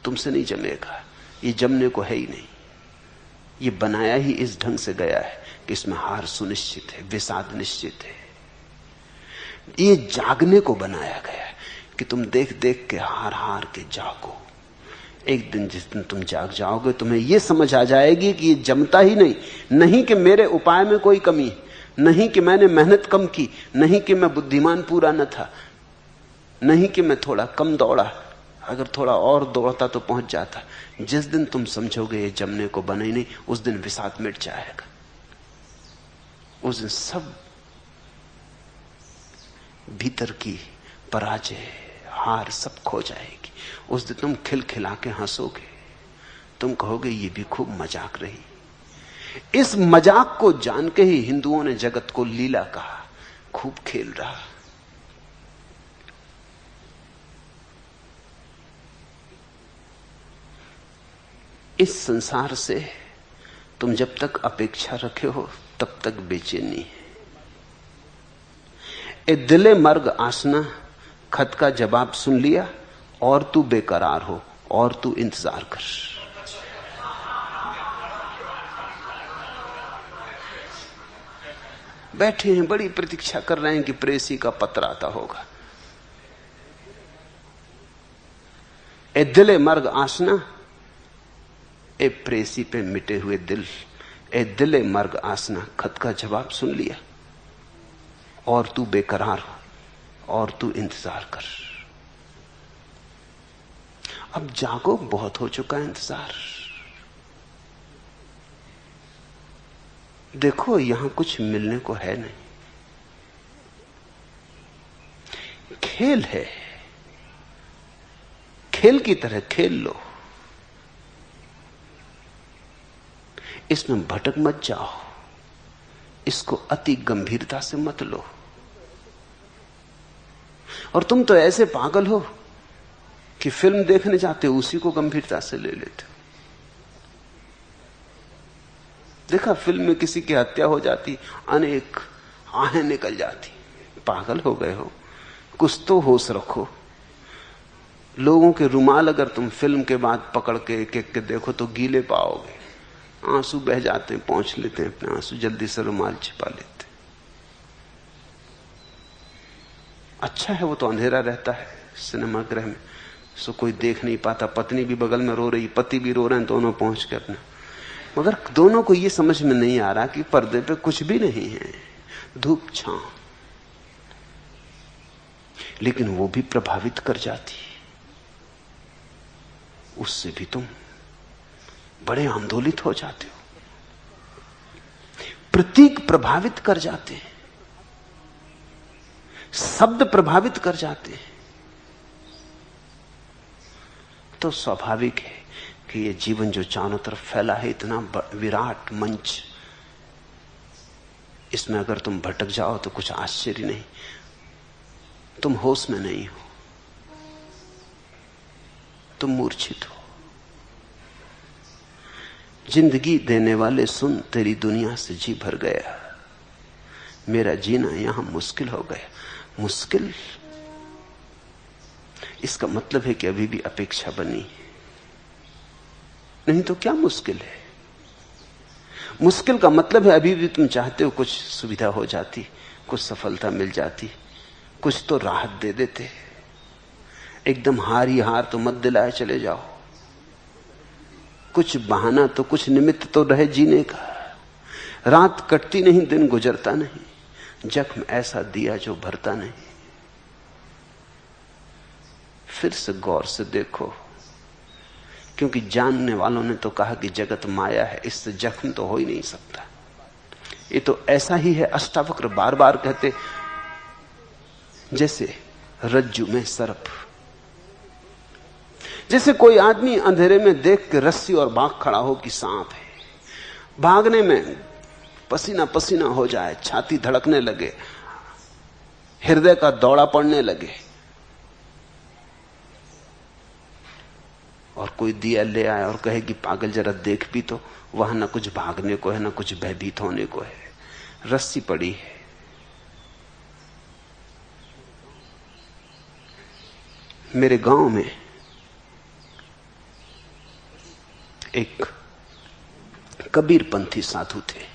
A: तुमसे नहीं जमेगा, ये जमने को है ही नहीं। ये बनाया ही इस ढंग से गया है कि इसमें हार सुनिश्चित है, विषाद निश्चित है। ये जागने को बनाया गया है कि तुम देख देख के हार हार के जागो। एक दिन जिस दिन तुम जाग जाओगे, तुम्हें यह समझ आ जाएगी कि ये जमता ही नहीं। नहीं कि मेरे उपाय में कोई कमी, नहीं कि मैंने मेहनत कम की, नहीं कि मैं बुद्धिमान पूरा न था, नहीं कि मैं थोड़ा कम दौड़ा, अगर थोड़ा और दौड़ता तो पहुंच जाता। जिस दिन तुम समझोगे ये जमने को बना ही नहीं, उस दिन विषाद मिट जाएगा। उस दिन सब भीतर की पराजय, हार सब खो जाएगी। उस दिन तुम खिलखिला के हंसोगे, तुम कहोगे ये भी खूब मजाक रही। इस मजाक को जान के ही हिंदुओं ने जगत को लीला कहा, खूब खेल रहा। इस संसार से तुम जब तक अपेक्षा रखे हो तब तक बेचैनी है। ए दिले मर्ग आसना, खत का जवाब सुन लिया, और तू बेकरार हो, और तू इंतजार कर। बैठे हैं, बड़ी प्रतीक्षा कर रहे हैं कि प्रेसी का पत्र आता होगा। ए दिले मर्ग आसना, ए प्रेसी पे मिटे हुए दिल, ए दिले मर्ग आसना, खत का जवाब सुन लिया। और तू बेकरार हो और तू इंतजार कर। अब जागो, बहुत हो चुका इंतजार। देखो यहां कुछ मिलने को है नहीं। खेल है, खेल की तरह खेल लो, इसमें भटक मत जाओ, इसको अति गंभीरता से मत लो। और तुम तो ऐसे पागल हो कि फिल्म देखने जाते हो उसी को गंभीरता से ले लेते हो। देखा, फिल्म में किसी की हत्या हो जाती, अनेक आहें निकल जाती। पागल हो गए हो, कुछ तो होश रखो। लोगों के रुमाल अगर तुम फिल्म के बाद पकड़ के एक एक के देखो तो गीले पाओगे, आंसू बह जाते हैं, पहुंच लेते हैं अपने आंसू, जल्दी से रुमाल छिपा लेते। अच्छा है वो तो अंधेरा रहता है सिनेमा गृह में, सो कोई देख नहीं पाता। पत्नी भी बगल में रो रही, पति भी रो रहे हैं, दोनों पहुंच के अपना। मगर दोनों को ये समझ में नहीं आ रहा कि पर्दे पे कुछ भी नहीं है, धूप छांव। लेकिन वो भी प्रभावित कर जाती, उससे भी तुम बड़े आंदोलित हो जाते हो। प्रतीक प्रभावित कर जाते हैं, शब्द प्रभावित कर जाते हैं। तो स्वाभाविक है कि ये जीवन जो चारों तरफ फैला है, इतना विराट मंच, इसमें अगर तुम भटक जाओ तो कुछ आश्चर्य नहीं। तुम होश में नहीं हो, तुम मूर्छित हो। जिंदगी देने वाले सुन, तेरी दुनिया से जी भर गया, मेरा जीना यहां मुश्किल हो गया। मुश्किल, इसका मतलब है कि अभी भी अपेक्षा बनी, नहीं तो क्या मुश्किल है? मुश्किल का मतलब है अभी भी तुम चाहते हो कुछ सुविधा हो जाती, कुछ सफलता मिल जाती, कुछ तो राहत दे देते। एकदम हार ही हार तो मत दिलाए चले जाओ, कुछ बहाना तो, कुछ निमित्त तो रहे जीने का। रात कटती नहीं, दिन गुजरता नहीं, जख्म ऐसा दिया जो भरता नहीं। फिर से गौर से देखो, क्योंकि जानने वालों ने तो कहा कि जगत माया है, इससे जख्म तो हो ही नहीं सकता। ये तो ऐसा ही है, अष्टावक्र बार बार कहते, जैसे रज्जु में सर्प। जैसे कोई आदमी अंधेरे में देख के रस्सी और भाग खड़ा हो कि सांप है, भागने में पसीना पसीना हो जाए, छाती धड़कने लगे, हृदय का दौड़ा पड़ने लगे, और कोई दिया ले आए और कहे कि पागल जरा देख भी तो, वहां ना कुछ भागने को है ना कुछ भयभीत होने को है, रस्सी पड़ी है। मेरे गांव में एक कबीरपंथी साधु थे।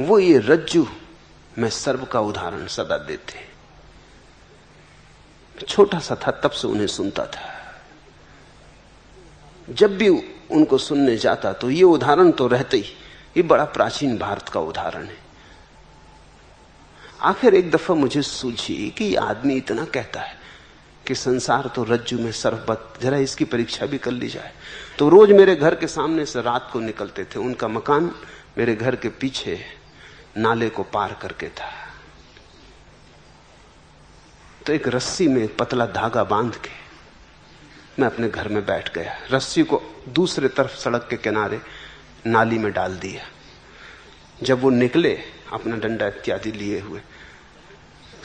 A: वो ये रज्जु में सर्प का उदाहरण सदा देते। छोटा सा था तब से उन्हें सुनता था। जब भी उनको सुनने जाता तो ये उदाहरण तो रहते ही, ये बड़ा प्राचीन भारत का उदाहरण है। आखिर एक दफा मुझे सूझी कि ये आदमी इतना कहता है कि संसार तो रज्जु में सर्पवत, जरा इसकी परीक्षा भी कर ली जाए। तो रोज मेरे घर के सामने से रात को निकलते थे। उनका मकान मेरे घर के पीछे नाले को पार करके था। तो एक रस्सी में एक पतला धागा बांध के मैं अपने घर में बैठ गया। रस्सी को दूसरे तरफ सड़क के किनारे नाली में डाल दिया। जब वो निकले अपना डंडा इत्यादि लिए हुए,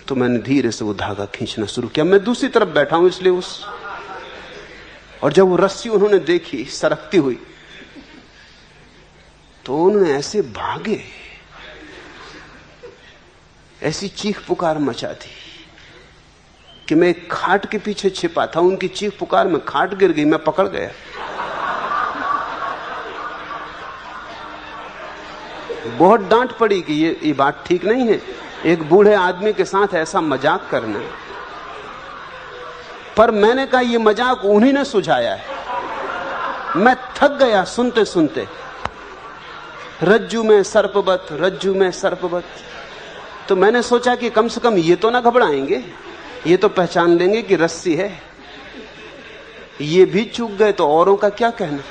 A: तो मैंने धीरे से वो धागा खींचना शुरू किया। मैं दूसरी तरफ बैठा हूं इसलिए और जब वो रस्सी उन्होंने देखी सरकती हुई, तो उन्होंने ऐसे भागे, ऐसी चीख पुकार मचा दी कि मैं एक खाट के पीछे छिपा था। उनकी चीख पुकार में खाट गिर गई, मैं पकड़ गया। बहुत डांट पड़ी कि ये बात ठीक नहीं है, एक बूढ़े आदमी के साथ ऐसा मजाक करना। पर मैंने कहा ये मजाक उन्हीं ने सुझाया है। मैं थक गया सुनते सुनते, रज्जू में सर्पवत, रज्जू में सर्पवत। तो मैंने सोचा कि कम से कम ये तो ना घबराएंगे, ये तो पहचान लेंगे कि रस्सी है। ये भी चूक गए तो औरों का क्या कहना।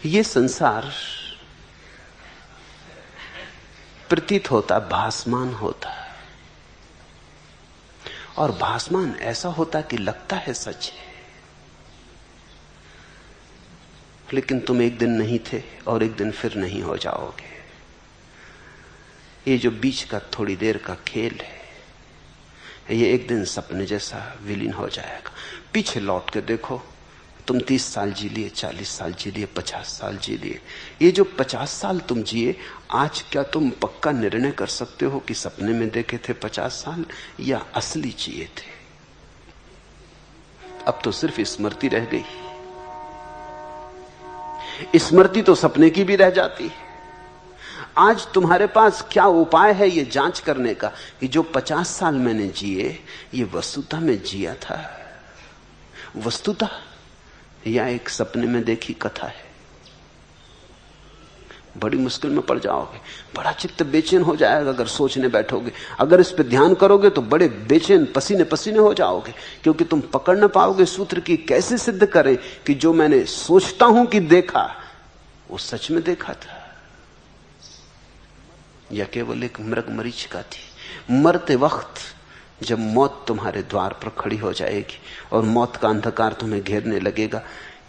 A: ये संसार प्रतीत होता, भासमान होता, और भासमान ऐसा होता कि लगता है सच है, लेकिन तुम एक दिन नहीं थे और एक दिन फिर नहीं हो जाओगे। ये जो बीच का थोड़ी देर का खेल है, ये एक दिन सपने जैसा विलीन हो जाएगा। पीछे लौट के देखो, तुम 30 साल जी लिए, 40 साल जी लिए, 50 साल जी लिए। ये जो 50 साल तुम जिए, आज क्या तुम पक्का निर्णय कर सकते हो कि सपने में देखे थे 50 साल या असली जिए थे? अब तो सिर्फ स्मृति रह गई। स्मृति तो सपने की भी रह जाती है। आज तुम्हारे पास क्या उपाय है ये जांच करने का कि जो 50 साल मैंने जिए, ये वस्तुतः में जिया था, वस्तुतः, या एक सपने में देखी कथा है? बड़ी मुश्किल में पड़ जाओगे, बड़ा चित्त बेचैन हो जाएगा अगर सोचने बैठोगे। अगर इस पे ध्यान करोगे तो बड़े बेचैन, पसीने पसीने हो जाओगे, क्योंकि तुम पकड़ न पाओगे सूत्र की कैसे सिद्ध करें कि जो मैंने सोचता हूं कि देखा, वो सच में देखा था या केवल एक मृग मरीचिका थी। मरते वक्त जब मौत तुम्हारे द्वार पर खड़ी हो जाएगी और मौत का अंधकार तुम्हें घेरने लगेगा,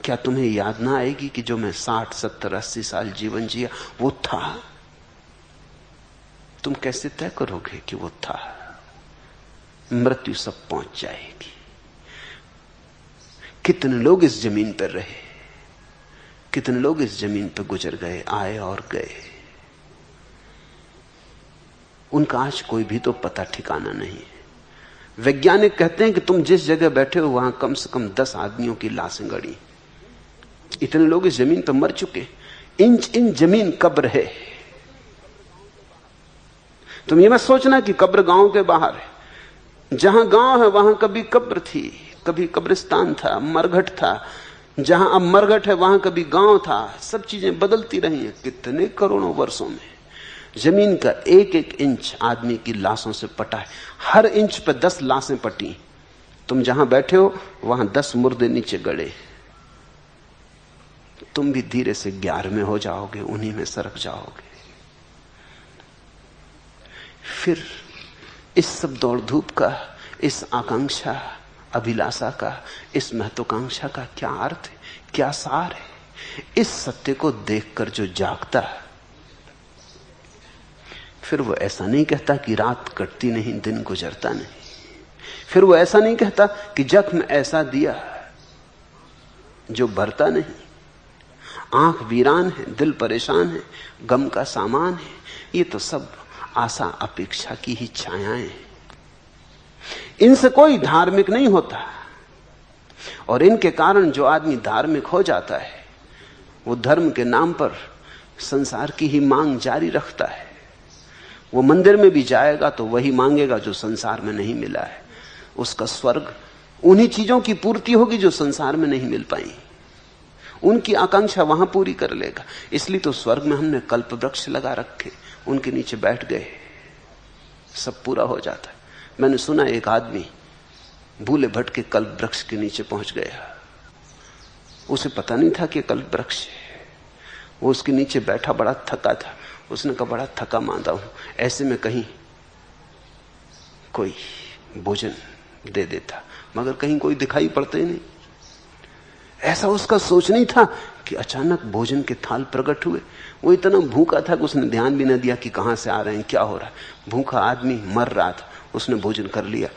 A: क्या तुम्हें याद ना आएगी कि जो मैं 60, 70, 80 साल जीवन जिया वो था? तुम कैसे तय करोगे कि वो था? मृत्यु सब पहुंच जाएगी। कितने लोग इस जमीन पर रहे, कितने लोग इस जमीन पर गुजर गए, आए और गए, उनका आज कोई भी तो पता ठिकाना नहीं है। वैज्ञानिक कहते हैं कि तुम जिस जगह बैठे हो वहां कम से कम 10 आदमियों की लाशें गड़ी। इतने लोग इस जमीन पर मर चुके, इंच इंच जमीन कब्र है। तुम ये मत सोचना कि कब्र गांव के बाहर है। जहां गांव है वहां कभी कब्र थी, कभी कब्रिस्तान था, मरघट था। जहां अब मरघट है वहां कभी गांव था। सब चीजें बदलती रही हैं कितने करोड़ों वर्षों में। जमीन का एक एक इंच आदमी की लाशों से पटा है। हर इंच पर 10 लाशें पटी। तुम जहां बैठे हो वहां 10 मुर्दे नीचे गड़े। तुम भी धीरे से 11 हो जाओगे, उन्हीं में सरक जाओगे। फिर इस सब दौड़ धूप का, इस आकांक्षा, अभिलाषा का, इस महत्वाकांक्षा का क्या अर्थ है, क्या सार है? इस सत्य को देखकर जो जागता है, फिर वो ऐसा नहीं कहता कि रात कटती नहीं, दिन गुजरता नहीं। फिर वो ऐसा नहीं कहता कि जख्म ऐसा दिया जो भरता नहीं। आंख वीरान है, दिल परेशान है, गम का सामान है। ये तो सब आशा अपेक्षा की ही छायाएं हैं। इनसे कोई धार्मिक नहीं होता, और इनके कारण जो आदमी धार्मिक हो जाता है वो धर्म के नाम पर संसार की ही मांग जारी रखता है। वो मंदिर में भी जाएगा तो वही मांगेगा जो संसार में नहीं मिला है। उसका स्वर्ग उन्हीं चीजों की पूर्ति होगी जो संसार में नहीं मिल पाई। उनकी आकांक्षा वहां पूरी कर लेगा। इसलिए तो स्वर्ग में हमने कल्प वृक्ष लगा रखे, उनके नीचे बैठ गए, सब पूरा हो जाता है। मैंने सुना एक आदमी भूले भटके कल्प वृक्ष के नीचे पहुंच गया। उसे पता नहीं था कि कल्प वृक्ष है। वो उसके नीचे बैठा, बड़ा थका था। उसने कहा बड़ा थका मांदा हूं, ऐसे में कहीं कोई भोजन दे देता, मगर कहीं कोई दिखाई पड़ता ही नहीं। ऐसा उसका सोच नहीं था कि अचानक भोजन के थाल प्रकट हुए। वो इतना भूखा था कि उसने ध्यान भी न दिया कि कहां से आ रहे हैं, क्या हो रहा है। भूखा आदमी मर रहा था, उसने भोजन कर लिया।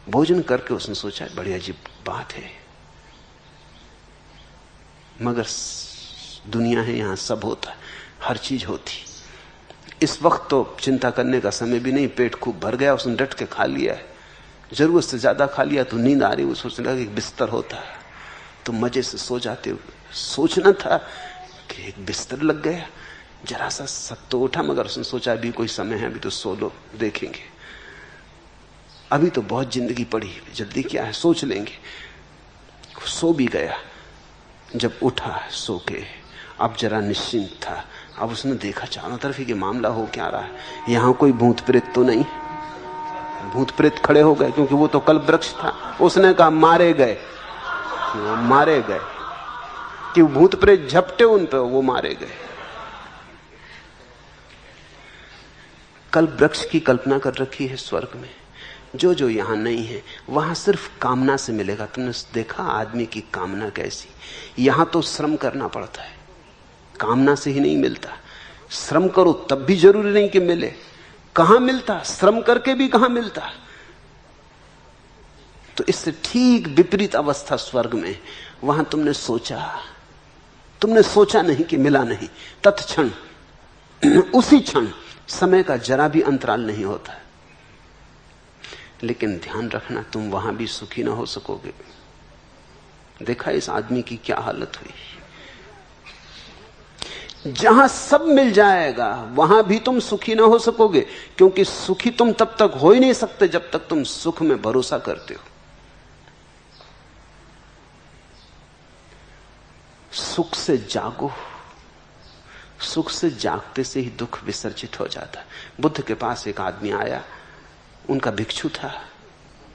A: भोजन करके उसने सोचा बड़ी अजीब बात है, मगर दुनिया है, यहां सब होता है, हर चीज होती। इस वक्त तो चिंता करने का समय भी नहीं, पेट खूब भर गया, उसने डट के खा लिया है। जरूरत से ज्यादा खा लिया तो नींद आ रही, वो सोचने लगा कि बिस्तर होता है तो मजे से सो जाते हो। सोचना था कि एक बिस्तर लग गया, जरा सा सक तो उठा, मगर उसने सोचा अभी कोई समय है, अभी तो सो लो, देखेंगे, अभी तो बहुत जिंदगी पड़ी, जल्दी क्या है, सोच लेंगे। सो भी गया। जब उठा सो के, अब जरा निश्चिंत था। अब उसने देखा चारों तरफ कि मामला हो क्या रहा है, यहां कोई भूत प्रेत तो नहीं। भूत प्रेत खड़े हो गए, क्योंकि वो तो कल्प वृक्ष था। उसने कहा मारे गए, वो मारे गए, कि भूत प्रेत झपटे उन पे, वो मारे गए। कल्प वृक्ष की कल्पना कर रखी है स्वर्ग में। जो जो यहां नहीं है वहां सिर्फ कामना से मिलेगा। तुमने देखा आदमी की कामना कैसी? यहां तो श्रम करना पड़ता है, कामना से ही नहीं मिलता। श्रम करो तब भी जरूरी नहीं कि मिले। कहां मिलता? श्रम करके भी कहां मिलता? तो इससे ठीक विपरीत अवस्था स्वर्ग में। वहां तुमने सोचा नहीं कि मिला नहीं, तत्क्षण उसी क्षण समय का जरा भी अंतराल नहीं होता। लेकिन ध्यान रखना, तुम वहां भी सुखी ना हो सकोगे। देखा इस आदमी की क्या हालत हुई। जहां सब मिल जाएगा वहां भी तुम सुखी ना हो सकोगे, क्योंकि सुखी तुम तब तक हो ही नहीं सकते जब तक तुम सुख में भरोसा करते हो। सुख से जागो, सुख से जागते से ही दुख विसर्जित हो जाता है। बुद्ध के पास एक आदमी आया, उनका भिक्षु था,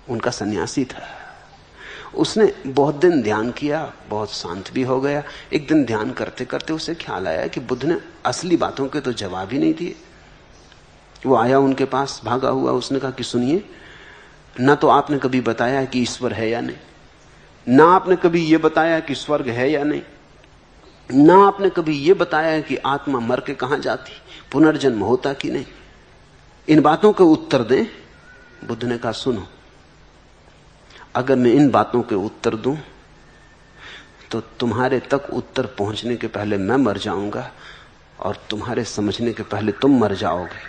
A: उनका सन्यासी था। उसने बहुत दिन ध्यान किया, बहुत शांत भी हो गया। एक दिन ध्यान करते करते उसे ख्याल आया कि बुद्ध ने असली बातों के तो जवाब ही नहीं दिए। वो आया उनके पास भागा हुआ। उसने कहा कि सुनिए, ना तो आपने कभी बताया कि ईश्वर है या नहीं, ना आपने कभी ये बताया कि स्वर्ग है या नहीं, ना आपने कभी ये बताया कि आत्मा मर के कहां जाती, पुनर्जन्म होता कि नहीं। इन बातों के उत्तर दें। बुद्ध ने कहा सुनो, अगर मैं इन बातों के उत्तर दूं तो तुम्हारे तक उत्तर पहुंचने के पहले मैं मर जाऊंगा और तुम्हारे समझने के पहले तुम मर जाओगे।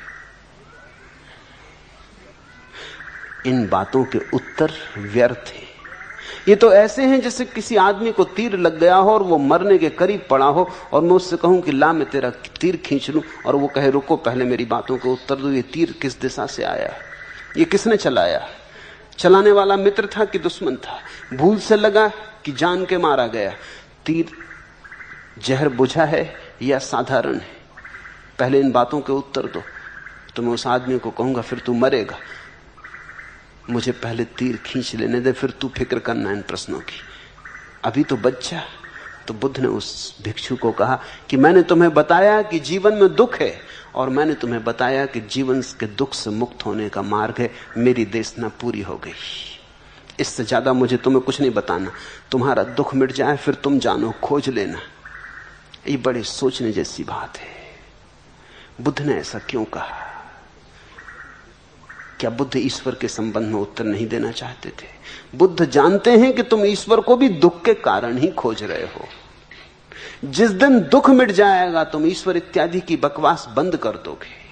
A: इन बातों के उत्तर व्यर्थ हैं। ये तो ऐसे हैं जैसे किसी आदमी को तीर लग गया हो और वो मरने के करीब पड़ा हो और मैं उससे कहूं कि ला मैं तेरा तीर खींच लूं, और वो कहे रुको पहले मेरी बातों के उत्तर दो। ये तीर किस दिशा से आया, ये किसने चलाया, चलाने वाला मित्र था कि दुश्मन था, भूल से लगा कि जान के मारा गया, तीर जहर बुझा है या साधारण है, पहले इन बातों के उत्तर दो। तो मैं उस आदमी को कहूंगा फिर तू मरेगा, मुझे पहले तीर खींच लेने दे, फिर तू फिक्र करना इन प्रश्नों की, अभी तो बच्चा। तो बुद्ध ने उस भिक्षु को कहा कि मैंने तुम्हें बताया कि जीवन में दुख है, और मैंने तुम्हें बताया कि जीवन के दुख से मुक्त होने का मार्ग है। मेरी देशना पूरी हो गई, इससे ज्यादा मुझे तुम्हें कुछ नहीं बताना। तुम्हारा दुख मिट जाए फिर तुम जानो, खोज लेना। ये बड़े सोचने जैसी बात है। बुद्ध ने ऐसा क्यों कहा? क्या बुद्ध ईश्वर के संबंध में उत्तर नहीं देना चाहते थे? बुद्ध जानते हैं कि तुम ईश्वर को भी दुख के कारण ही खोज रहे हो। जिस दिन दुख मिट जाएगा तुम ईश्वर इत्यादि की बकवास बंद कर दोगे।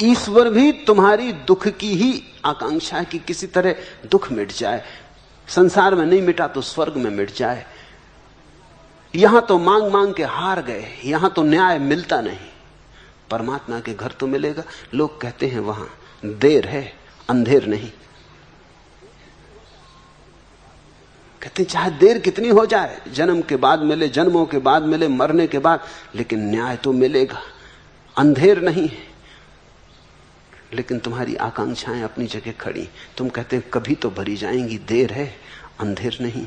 A: ईश्वर भी तुम्हारी दुख की ही आकांक्षा है कि किसी तरह दुख मिट जाए। संसार में नहीं मिटा तो स्वर्ग में मिट जाए। यहां तो मांग मांग के हार गए, यहां तो न्याय मिलता नहीं। परमात्मा के घर तो मिलेगा। लोग कहते हैं वहां देर है, अंधेर नहीं। कहते हैं चाहे देर कितनी हो जाए, जन्म के बाद मिले, जन्मों के बाद मिले, मरने के बाद, लेकिन न्याय तो मिलेगा। अंधेर नहीं है। लेकिन तुम्हारी आकांक्षाएं अपनी जगह खड़ी। तुम कहते हैं कभी तो भरी जाएंगी, देर है, अंधेर नहीं।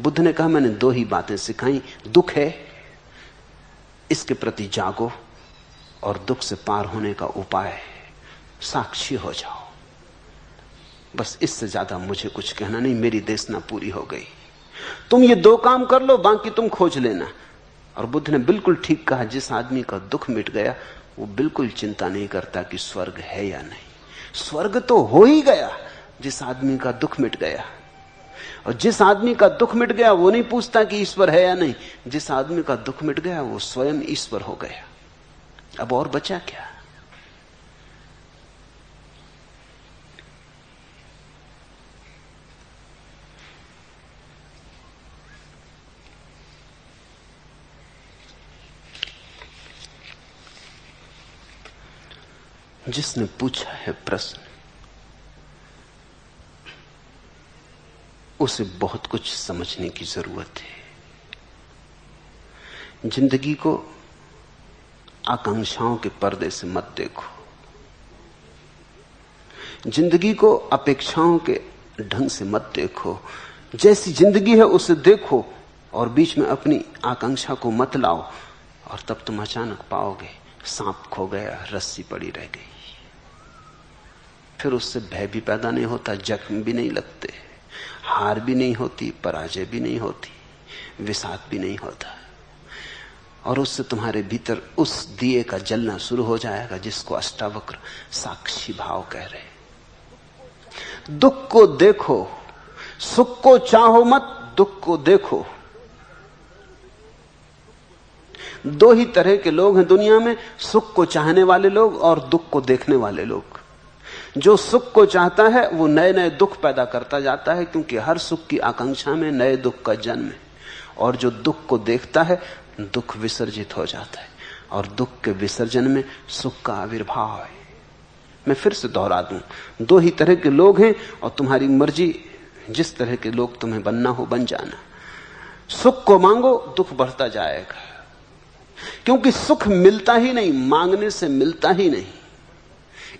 A: बुद्ध ने कहा मैंने दो ही बातें सिखाई, दुख है इसके प्रति जागो, और दुख से पार होने का उपाय साक्षी हो जाओ। बस इससे ज्यादा मुझे कुछ कहना नहीं, मेरी देशना पूरी हो गई। तुम ये दो काम कर लो, बाकी तुम खोज लेना। और बुद्ध ने बिल्कुल ठीक कहा, जिस आदमी का दुख मिट गया वो बिल्कुल चिंता नहीं करता कि स्वर्ग है या नहीं। स्वर्ग तो हो ही गया जिस आदमी का दुख मिट गया। और जिस आदमी का दुख मिट गया वो नहीं पूछता कि ईश्वर है या नहीं। जिस आदमी का दुख मिट गया वो स्वयं ईश्वर हो गया। अब और बचा क्या? जिसने पूछा है प्रश्न, उसे बहुत कुछ समझने की जरूरत है। जिंदगी को आकांक्षाओं के पर्दे से मत देखो, जिंदगी को अपेक्षाओं के ढंग से मत देखो। जैसी जिंदगी है उसे देखो और बीच में अपनी आकांक्षा को मत लाओ, और तब तुम अचानक पाओगे सांप खो गया, रस्सी पड़ी रह गई। फिर उससे भय भी पैदा नहीं होता, जख्म भी नहीं लगते, हार भी नहीं होती, पराजय भी नहीं होती, विषाद भी नहीं होता, और उससे तुम्हारे भीतर उस दिए का जलना शुरू हो जाएगा जिसको अष्टावक्र साक्षी भाव कह रहे। दुख को देखो, सुख को चाहो मत, दुख को देखो। दो ही तरह के लोग हैं दुनिया में, सुख को चाहने वाले लोग और दुख को देखने वाले लोग। जो सुख को चाहता है वो नए नए दुख पैदा करता जाता है, क्योंकि हर सुख की आकांक्षा में नए दुख का जन्म है। और जो दुख को देखता है दुख विसर्जित हो जाता है, और दुख के विसर्जन में सुख का आविर्भाव है। मैं फिर से दोहरा दूं, दो ही तरह के लोग हैं और तुम्हारी मर्जी, जिस तरह के लोग तुम्हें बनना हो बन जाना। सुख को मांगो, दुख बढ़ता जाएगा, क्योंकि सुख मिलता ही नहीं, मांगने से मिलता ही नहीं,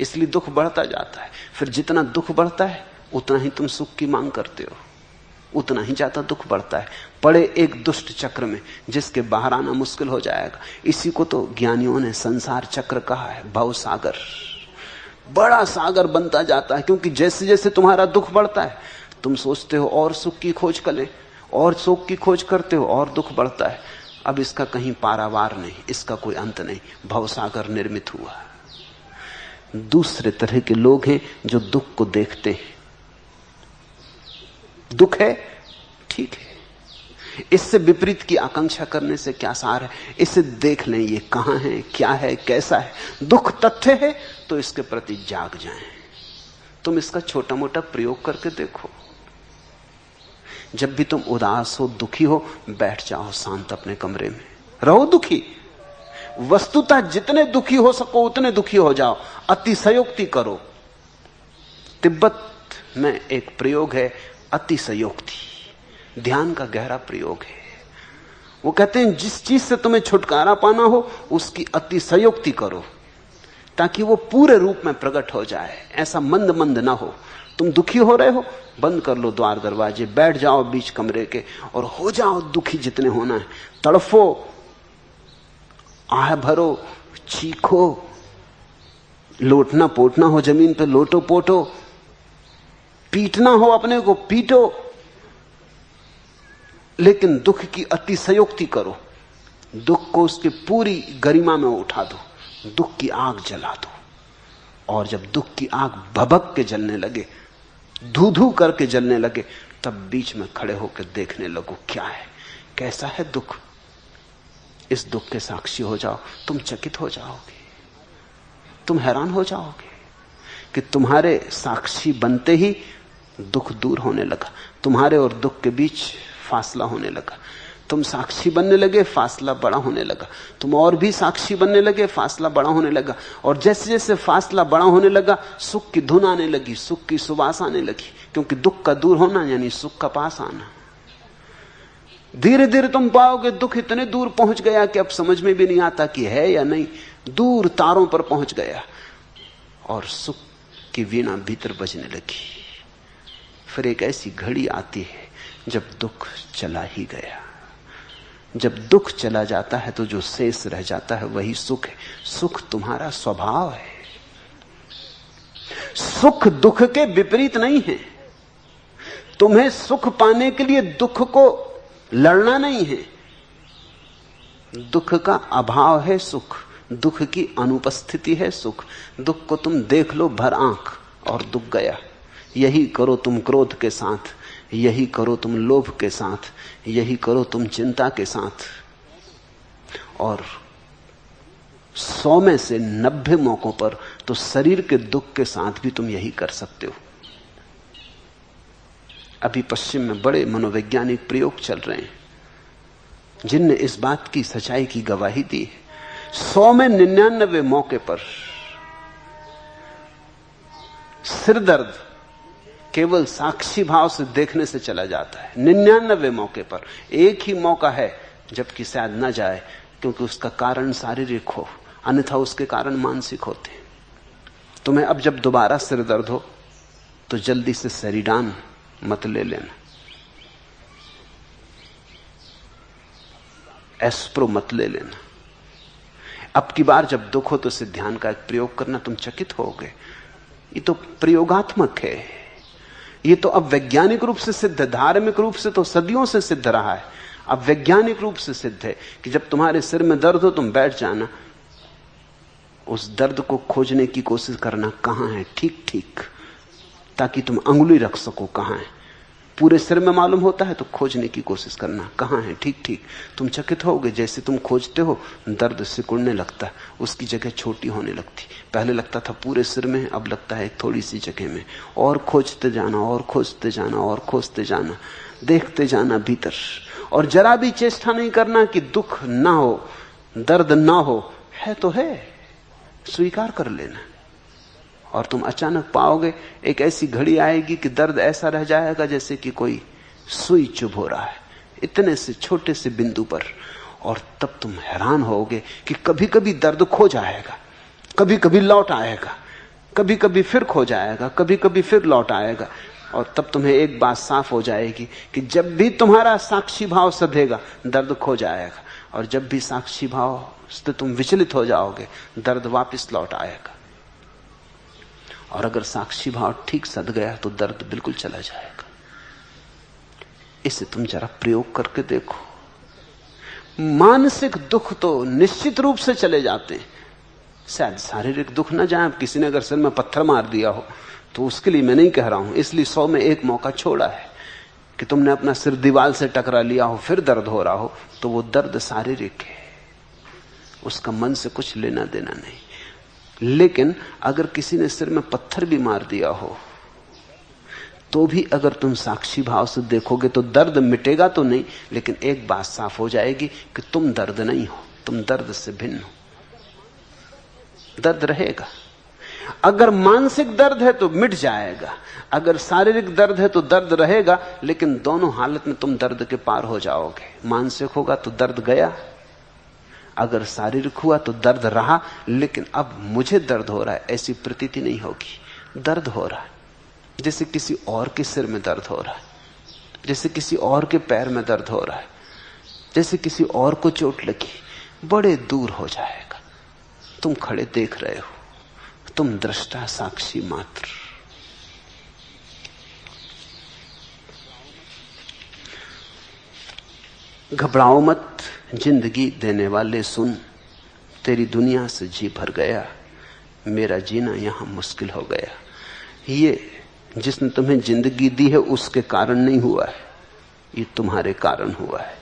A: इसलिए दुख बढ़ता जाता है। फिर जितना दुख बढ़ता है उतना ही तुम सुख की मांग करते हो, उतना ही ज्यादा दुख बढ़ता है। पड़े एक दुष्ट चक्र में जिसके बाहर आना मुश्किल हो जाएगा। इसी को तो ज्ञानियों ने संसार चक्र कहा है, भव सागर। बड़ा सागर बनता जाता है, क्योंकि जैसे जैसे तुम्हारा दुख बढ़ता है तुम सोचते हो और सुख की खोज करें, और सुख की खोज करते हो और दुख बढ़ता है। अब इसका कहीं पारावार नहीं, इसका कोई अंत नहीं, भवसागर निर्मित हुआ। दूसरे तरह के लोग हैं जो दुख को देखते हैं। दुख है, ठीक है, इससे विपरीत की आकांक्षा करने से क्या सार है। इसे देख लें, ये कहां है, क्या है, कैसा है। दुख तथ्य है तो इसके प्रति जाग जाएं। तुम इसका छोटा मोटा प्रयोग करके देखो। जब भी तुम उदास हो, दुखी हो, बैठ जाओ शांत अपने कमरे में, रहो दुखी। वस्तुतः जितने दुखी हो सको उतने दुखी हो जाओ, अतिशयोक्ति करो। तिब्बत में एक प्रयोग है अतिशयोक्ति, ध्यान का गहरा प्रयोग है। वो कहते हैं जिस चीज से तुम्हें छुटकारा पाना हो उसकी अतिशयोक्ति करो, ताकि वो पूरे रूप में प्रकट हो जाए, ऐसा मंद मंद ना हो। तुम दुखी हो रहे हो, बंद कर लो द्वार दरवाजे, बैठ जाओ बीच कमरे के और हो जाओ दुखी जितने होना है। तड़फो, आह भरो, चीखो, लोटना पोटना हो जमीन पे लोटो पोटो, पीटना हो अपने को पीटो, लेकिन दुख की अतिशयोक्ति करो। दुख को उसकी पूरी गरिमा में उठा दो, दुख की आग जला दो। और जब दुख की आग भभक के जलने लगे, धू धू करके जलने लगे, तब बीच में खड़े होकर देखने लगो क्या है, कैसा है दुख। इस दुख के साक्षी हो जाओ, तुम चकित हो जाओगे, तुम हैरान हो जाओगे कि तुम्हारे साक्षी बनते ही दुख दूर होने लगा, तुम्हारे और दुख के बीच फासला होने लगा। तुम साक्षी बनने लगे, फासला बड़ा होने लगा। तुम और भी साक्षी बनने लगे, फासला बड़ा होने लगा। और जैसे जैसे फासला बड़ा होने लगा, सुख की धुन आने लगी, सुख की सुवास आने लगी, क्योंकि दुख का दूर होना यानी सुख का पास आना। धीरे धीरे तुम पाओगे दुख इतने दूर पहुंच गया कि अब समझ में भी नहीं आता कि है या नहीं, दूर तारों पर पहुंच गया, और सुख की वीणा भीतर बजने लगी। फिर एक ऐसी घड़ी आती है जब दुख चला ही गया। जब दुख चला जाता है तो जो शेष रह जाता है वही सुख है। सुख तुम्हारा स्वभाव है। सुख दुख के विपरीत नहीं है। तुम्हें सुख पाने के लिए दुख को लड़ना नहीं है। दुख का अभाव है सुख, दुख की अनुपस्थिति है सुख। दुख को तुम देख लो भर आंख और दुख गया। यही करो तुम क्रोध के साथ, यही करो तुम लोभ के साथ, यही करो तुम चिंता के साथ, और 100 में से 90 मौकों पर तो शरीर के दुख के साथ भी तुम यही कर सकते हो। अभी पश्चिम में बड़े मनोवैज्ञानिक प्रयोग चल रहे हैं जिनने इस बात की सच्चाई की गवाही दी है। 100 में 99 मौके पर सिर दर्द केवल साक्षी भाव से देखने से चला जाता है। 99 मौके पर एक ही मौका है जबकि शायद न जाए, क्योंकि उसका कारण शारीरिक हो, अन्यथा उसके कारण मानसिक होते हैं। तुम्हें अब जब दोबारा सिर दर्द हो तो जल्दी से सेरिडान मत ले लेना, एस्प्रो मत ले लेना। अब की बार जब दुख हो तो इसे ध्यान का एक प्रयोग करना, तुम चकित होगे। ये तो प्रयोगात्मक है, ये तो अब वैज्ञानिक रूप से सिद्ध है। धार्मिक रूप से तो सदियों से सिद्ध रहा है, अब वैज्ञानिक रूप से सिद्ध है कि जब तुम्हारे सिर में दर्द हो तुम बैठ जाना, उस दर्द को खोजने की कोशिश करना कहां है ठीक ठीक, ताकि तुम अंगुली रख सको कहां है। पूरे सिर में मालूम होता है तो खोजने की कोशिश करना कहां है ठीक ठीक। तुम चकित होगे, जैसे तुम खोजते हो दर्द सिकुड़ने लगता है, उसकी जगह छोटी होने लगती। पहले लगता था पूरे सिर में, अब लगता है एक थोड़ी सी जगह में। और खोजते जाना और खोजते जाना और खोजते जाना, देखते जाना भीतर, और जरा भी चेष्टा नहीं करना कि दुख ना हो, दर्द ना हो। है तो है, स्वीकार कर लेना। और तुम अचानक पाओगे एक ऐसी घड़ी आएगी कि दर्द ऐसा रह जाएगा जैसे कि कोई सुई चुभ हो रहा है इतने से छोटे से बिंदु पर। और तब तुम हैरान होगे कि कभी कभी दर्द खो जाएगा, कभी कभी लौट आएगा, कभी कभी फिर खो जाएगा, कभी कभी फिर लौट आएगा। और तब तुम्हें एक बात साफ हो जाएगी कि जब भी तुम्हारा साक्षी भाव सधेगा दर्द खो जाएगा, और जब भी साक्षी भाव से तुम विचलित हो जाओगे दर्द वापस लौट आएगा। और अगर साक्षी भाव ठीक सध गया तो दर्द बिल्कुल चला जाएगा। इसे तुम जरा प्रयोग करके देखो। मानसिक दुख तो निश्चित रूप से चले जाते हैं, शायद शारीरिक दुख ना जाए। किसी ने अगर सिर में पत्थर मार दिया हो तो उसके लिए मैं नहीं कह रहा हूं, इसलिए 100 में 1 मौका छोड़ा है कि तुमने अपना सिर दीवार से टकरा लिया हो फिर दर्द हो रहा हो, तो वो दर्द शारीरिक है, उसका मन से कुछ लेना देना नहीं। लेकिन अगर किसी ने सिर में पत्थर भी मार दिया हो तो भी अगर तुम साक्षी भाव से देखोगे तो दर्द मिटेगा तो नहीं, लेकिन एक बात साफ हो जाएगी कि तुम दर्द नहीं हो, तुम दर्द से भिन्न हो। दर्द रहेगा। अगर मानसिक दर्द है तो मिट जाएगा, अगर शारीरिक दर्द है तो दर्द रहेगा, लेकिन दोनों हालत में तुम दर्द के पार हो जाओगे। मानसिक होगा तो दर्द गया, अगर शारीरिक हुआ तो दर्द रहा, लेकिन अब मुझे दर्द हो रहा है ऐसी प्रतीति नहीं होगी। दर्द हो रहा है जैसे किसी और के सिर में दर्द हो रहा है, जैसे किसी और के पैर में दर्द हो रहा है, जैसे किसी और को चोट लगी, बड़े दूर हो जाएगा। तुम खड़े देख रहे हो, तुम दृष्टा साक्षी मात्र। घबराओ मत, जिंदगी देने वाले सुन, तेरी दुनिया से जी भर गया, मेरा जीना यहां मुश्किल हो गया। ये जिसने तुम्हें जिंदगी दी है उसके कारण नहीं हुआ है, ये तुम्हारे कारण हुआ है।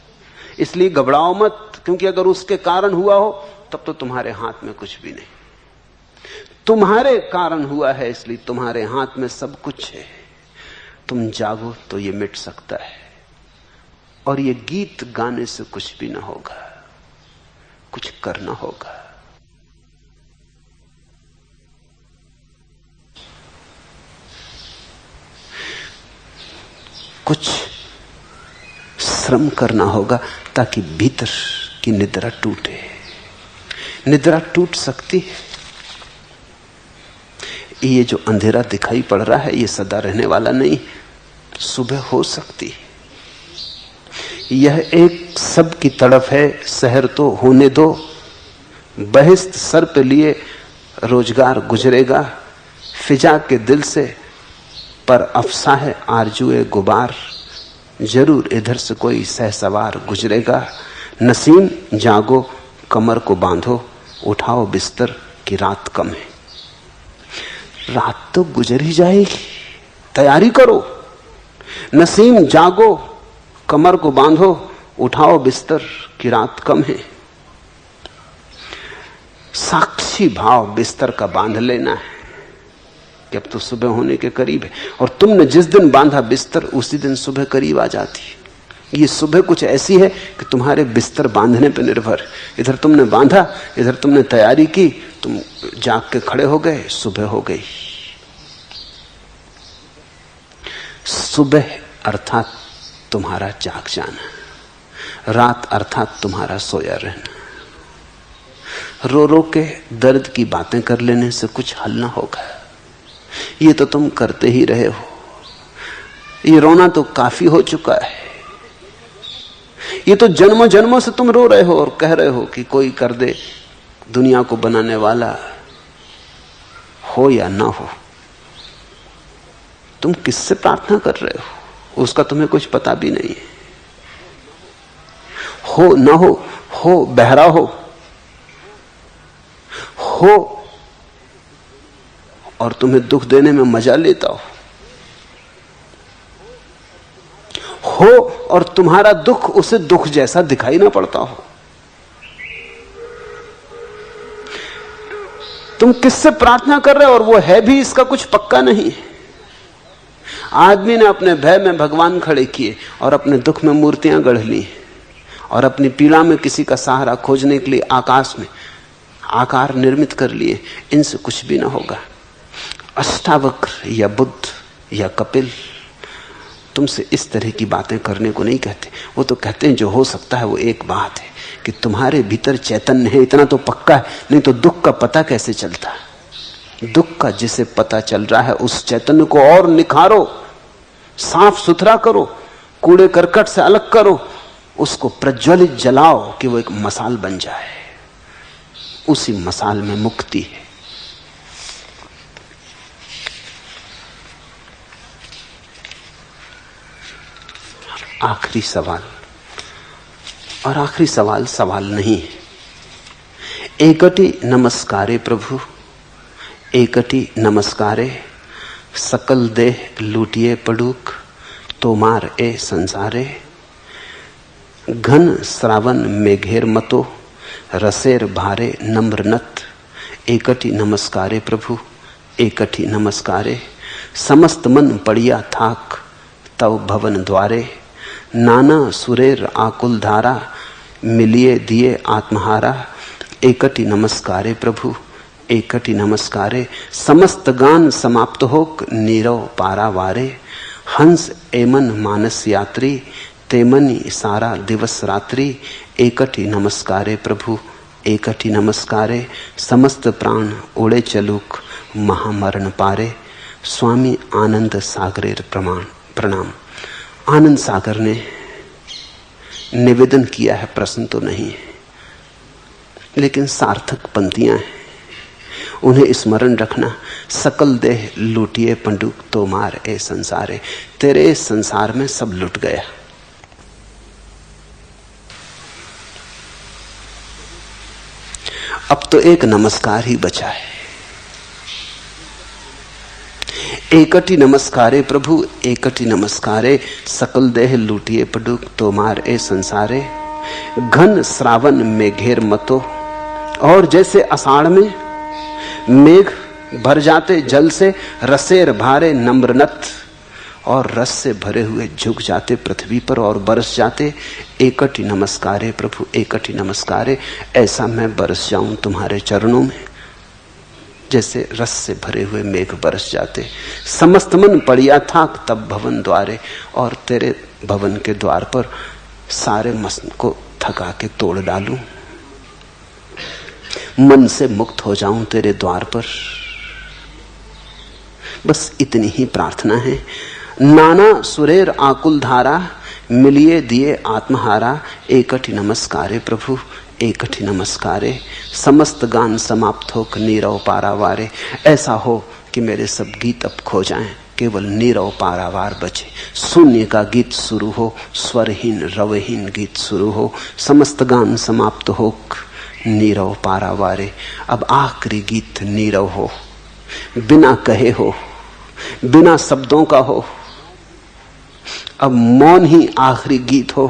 A: इसलिए घबराओ मत, क्योंकि अगर उसके कारण हुआ हो तब तो तुम्हारे हाथ में कुछ भी नहीं। तुम्हारे कारण हुआ है इसलिए तुम्हारे हाथ में सब कुछ है। तुम जागो तो ये मिट सकता है, और ये गीत गाने से कुछ भी ना होगा, कुछ करना होगा। कुछ श्रम करना होगा ताकि भीतर की निद्रा टूटे। निद्रा टूट सकती है। ये जो अंधेरा दिखाई पड़ रहा है ये सदा रहने वाला नहीं, सुबह हो सकती है। यह एक सब की तड़फ है, शहर तो होने दो, बहिश्त सर पे लिए रोजगार गुजरेगा, फिजा के दिल से पर अफसा है आरजुए गुबार, जरूर इधर से कोई सहसवार गुजरेगा। नसीम जागो कमर को बांधो, उठाओ बिस्तर की रात कम है। रात तो गुजर ही जाएगी, तैयारी करो। नसीम जागो कमर को बांधो, उठाओ बिस्तर की रात कम है। साक्षी भाव बिस्तर का बांध लेना है कि अब तो सुबह होने के करीब है, और तुमने जिस दिन बांधा बिस्तर उसी दिन सुबह करीब आ जाती है। ये सुबह कुछ ऐसी है कि तुम्हारे बिस्तर बांधने पर निर्भर है। इधर तुमने बांधा, इधर तुमने तैयारी की, तुम जाग के खड़े हो गए, सुबह हो गई। सुबह अर्थात तुम्हारा जाग जाना, रात अर्थात तुम्हारा सोया रहना। रो रो के दर्द की बातें कर लेने से कुछ हल ना होगा। ये तो तुम करते ही रहे हो। ये रोना तो काफी हो चुका है। ये तो जन्मों जन्मों से तुम रो रहे हो और कह रहे हो कि कोई कर दे, दुनिया को बनाने वाला हो या ना हो। तुम किससे प्रार्थना कर रहे हो उसका तुम्हें कुछ पता भी नहीं है। हो ना हो बहरा हो और तुम्हें दुख देने में मजा लेता हो और तुम्हारा दुख उसे दुख जैसा दिखाई ना पड़ता हो। तुम किससे प्रार्थना कर रहे हो और वो है भी इसका कुछ पक्का नहीं है। आदमी ने अपने भय में भगवान खड़े किए और अपने दुख में मूर्तियां गढ़ ली और अपनी पीड़ा में किसी का सहारा खोजने के लिए आकाश में आकार निर्मित कर लिए। इनसे कुछ भी ना होगा। अष्टावक्र या बुद्ध या कपिल तुमसे इस तरह की बातें करने को नहीं कहते। वो तो कहते हैं जो हो सकता है वो एक बात है कि तुम्हारे भीतर चैतन्य है, इतना तो पक्का है। नहीं तो दुख का पता कैसे चलता? दुख का जिसे पता चल रहा है उस चैतन्य को और निखारो, साफ सुथरा करो, कूड़े करकट से अलग करो, उसको प्रज्वलित जलाओ कि वो एक मसाल बन जाए। उसी मसाल में मुक्ति है। आखिरी सवाल, और आखिरी सवाल नहीं है। एकटी नमस्कारे प्रभु, एकटी नमस्कारे, सकल देह लूटिए पड़ूक, तोमार ए संसारे। घन श्रावण में घेर मतो, रसेर भारे नम्रनत। एकटी नमस्कारे प्रभु, एकटी नमस्कारे, समस्त मन पड़िया थाक, तव भवन द्वारे। नाना सुरेर आकुल धारा, मिलिए दिए आत्महारा। एकटी नमस्कारे प्रभु, एकटी नमस्कारे, समस्त गान समाप्त होक, नीरव पारावारे। हंस एमन मानस यात्री, तेमनी सारा दिवस रात्रि। एकटी नमस्कारे प्रभु, एकटी नमस्कारे, समस्त प्राण उड़े चलूक, महामरण पारे। स्वामी आनंद सागरेर प्रणाम। आनंद सागर ने निवेदन किया है, प्रश्न तो नहीं है, लेकिन सार्थक पंक्तियां हैं। उन्हें स्मरण रखना। सकल देह लूटिए पंडुक, तोमार ए संसारे। तेरे संसार में सब लुट गया। अब तो एक नमस्कार ही बचा है। एकटी नमस्कारे प्रभु, एकटी नमस्कारे, सकल देह लूटिए पडुक, तोमार ए संसारे। घन श्रावण में घेर मतो, और जैसे आषाढ़ में मेघ भर जाते जल से, रसेर भारे नम्रनत, और रस से भरे हुए झुक जाते पृथ्वी पर और बरस जाते। एकटी नमस्कारे प्रभु, एकटी नमस्कारे, ऐसा मैं बरस जाऊं तुम्हारे चरणों में जैसे रस से भरे हुए मेघ बरस जाते। समस्त मन पड़िया था तब भवन द्वारे, और तेरे भवन के द्वार पर सारे मस्त को थका के तोड़ डालूं, मन से मुक्त हो जाऊं तेरे द्वार पर। बस इतनी ही प्रार्थना है। नाना सुरेर आकुल धारा, मिलिए दिए आत्महारा। एकटी नमस्कारे प्रभु, एकटी नमस्कारे, समस्त गान समाप्त हो नीरव पारावारे। ऐसा हो कि मेरे सब गीत अब खो जाएं, केवल नीरव पारावार बचे। शून्य का गीत शुरू हो, स्वरहीन रवहीन गीत शुरू हो। समस्त गान समाप्त हो नीरव पारावारे। अब आखिरी गीत नीरव हो, बिना कहे हो, बिना शब्दों का हो। अब मौन ही आखिरी गीत हो।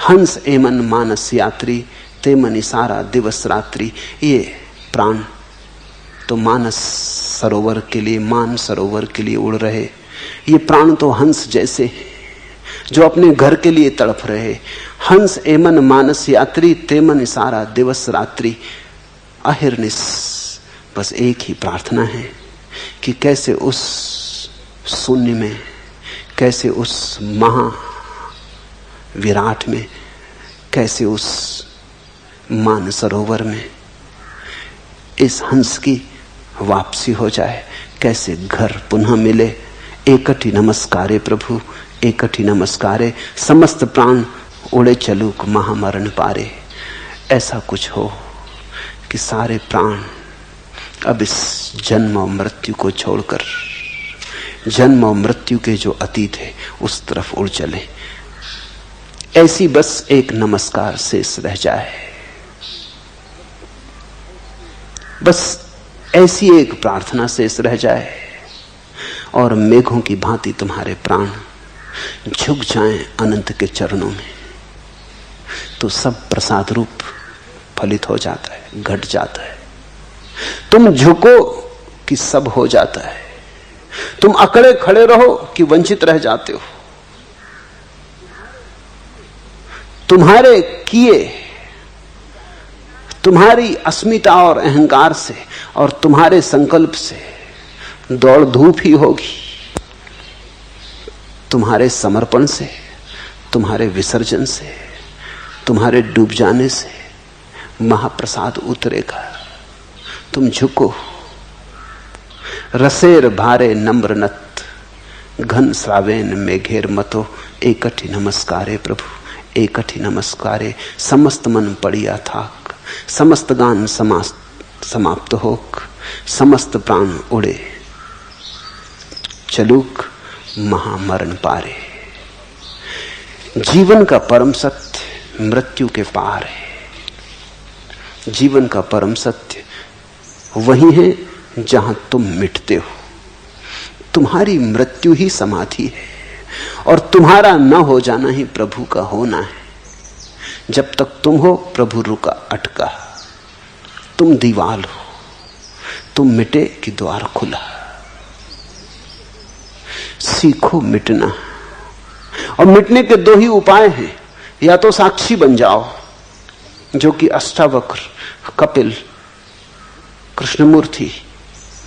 A: हंस एमन मानस यात्री, तेमनि सारा दिवस रात्रि। ये प्राण तो मानस सरोवर के लिए, मान सरोवर के लिए उड़ रहे। ये प्राण तो हंस जैसे जो अपने घर के लिए तड़प रहे। हंस एमन मानस यात्री, तेमनि सारा दिवस रात्रि। अहिर्निश बस एक ही प्रार्थना है कि कैसे उस शून्य में, कैसे उस महा विराट में, कैसे उस मानसरोवर में इस हंस की वापसी हो जाए, कैसे घर पुनः मिले। एकठी नमस्कारे प्रभु, एकठी नमस्कारे, समस्त प्राण उड़े चलूक महामरण पारे। ऐसा कुछ हो कि सारे प्राण अब इस जन्म और मृत्यु को छोड़कर जन्म और मृत्यु के जो अतीत है उस तरफ उड़ चले। ऐसी बस एक नमस्कार शेष रह जाए, बस ऐसी एक प्रार्थना शेष रह जाए और मेघों की भांति तुम्हारे प्राण झुक जाएं अनंत के चरणों में, तो सब प्रसाद रूप फलित हो जाता है, घट जाता है। तुम झुको कि सब हो जाता है, तुम अकड़े खड़े रहो कि वंचित रह जाते हो। तुम्हारे किए, तुम्हारी अस्मिता और अहंकार से और तुम्हारे संकल्प से दौड़ धूप ही होगी। तुम्हारे समर्पण से, तुम्हारे विसर्जन से, तुम्हारे डूब जाने से महाप्रसाद उतरेगा। तुम झुको। रसेर भारे नम्रनत, घन श्रावेन मेघेर मतो, एकठी नमस्कारे प्रभु, एकठी नमस्कारे। समस्त मन पड़िया थाक, समस्त गान समाप्त होक, समस्त प्राण उड़े चलूक महामरण पारे। जीवन का परम सत्य मृत्यु के पार है। जीवन का परम सत्य वही है जहां तुम मिटते हो। तुम्हारी मृत्यु ही समाधि है और तुम्हारा न हो जाना ही प्रभु का होना है। जब तक तुम हो प्रभु रुका अटका। तुम दीवार हो, तुम मिटे कि द्वार खुला। सीखो मिटना, और मिटने के दो ही उपाय हैं। या तो साक्षी बन जाओ, जो कि अष्टावक्र, कपिल, कृष्णमूर्ति,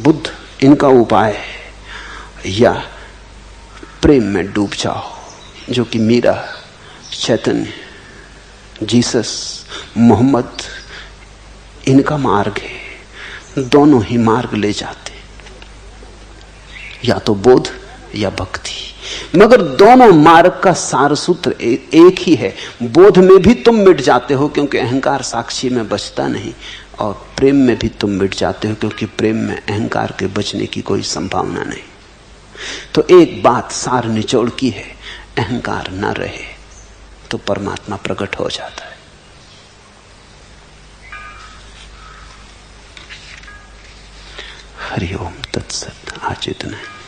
A: बुद्ध इनका उपाय है, या प्रेम में डूब जाओ, जो कि मीरा, चैतन्य, जीसस, मोहम्मद इनका मार्ग है। दोनों ही मार्ग ले जाते, या तो बोध या भक्ति। मगर दोनों मार्ग का सार सूत्र एक ही है। बोध में भी तुम मिट जाते हो क्योंकि अहंकार साक्षी में बचता नहीं, और प्रेम में भी तुम मिट जाते हो क्योंकि प्रेम में अहंकार के बचने की कोई संभावना नहीं। तो एक बात सार निचोड़ की है, अहंकार न रहे तो परमात्मा प्रकट हो जाता है। हरि ओम तत्सत। आज इतना है।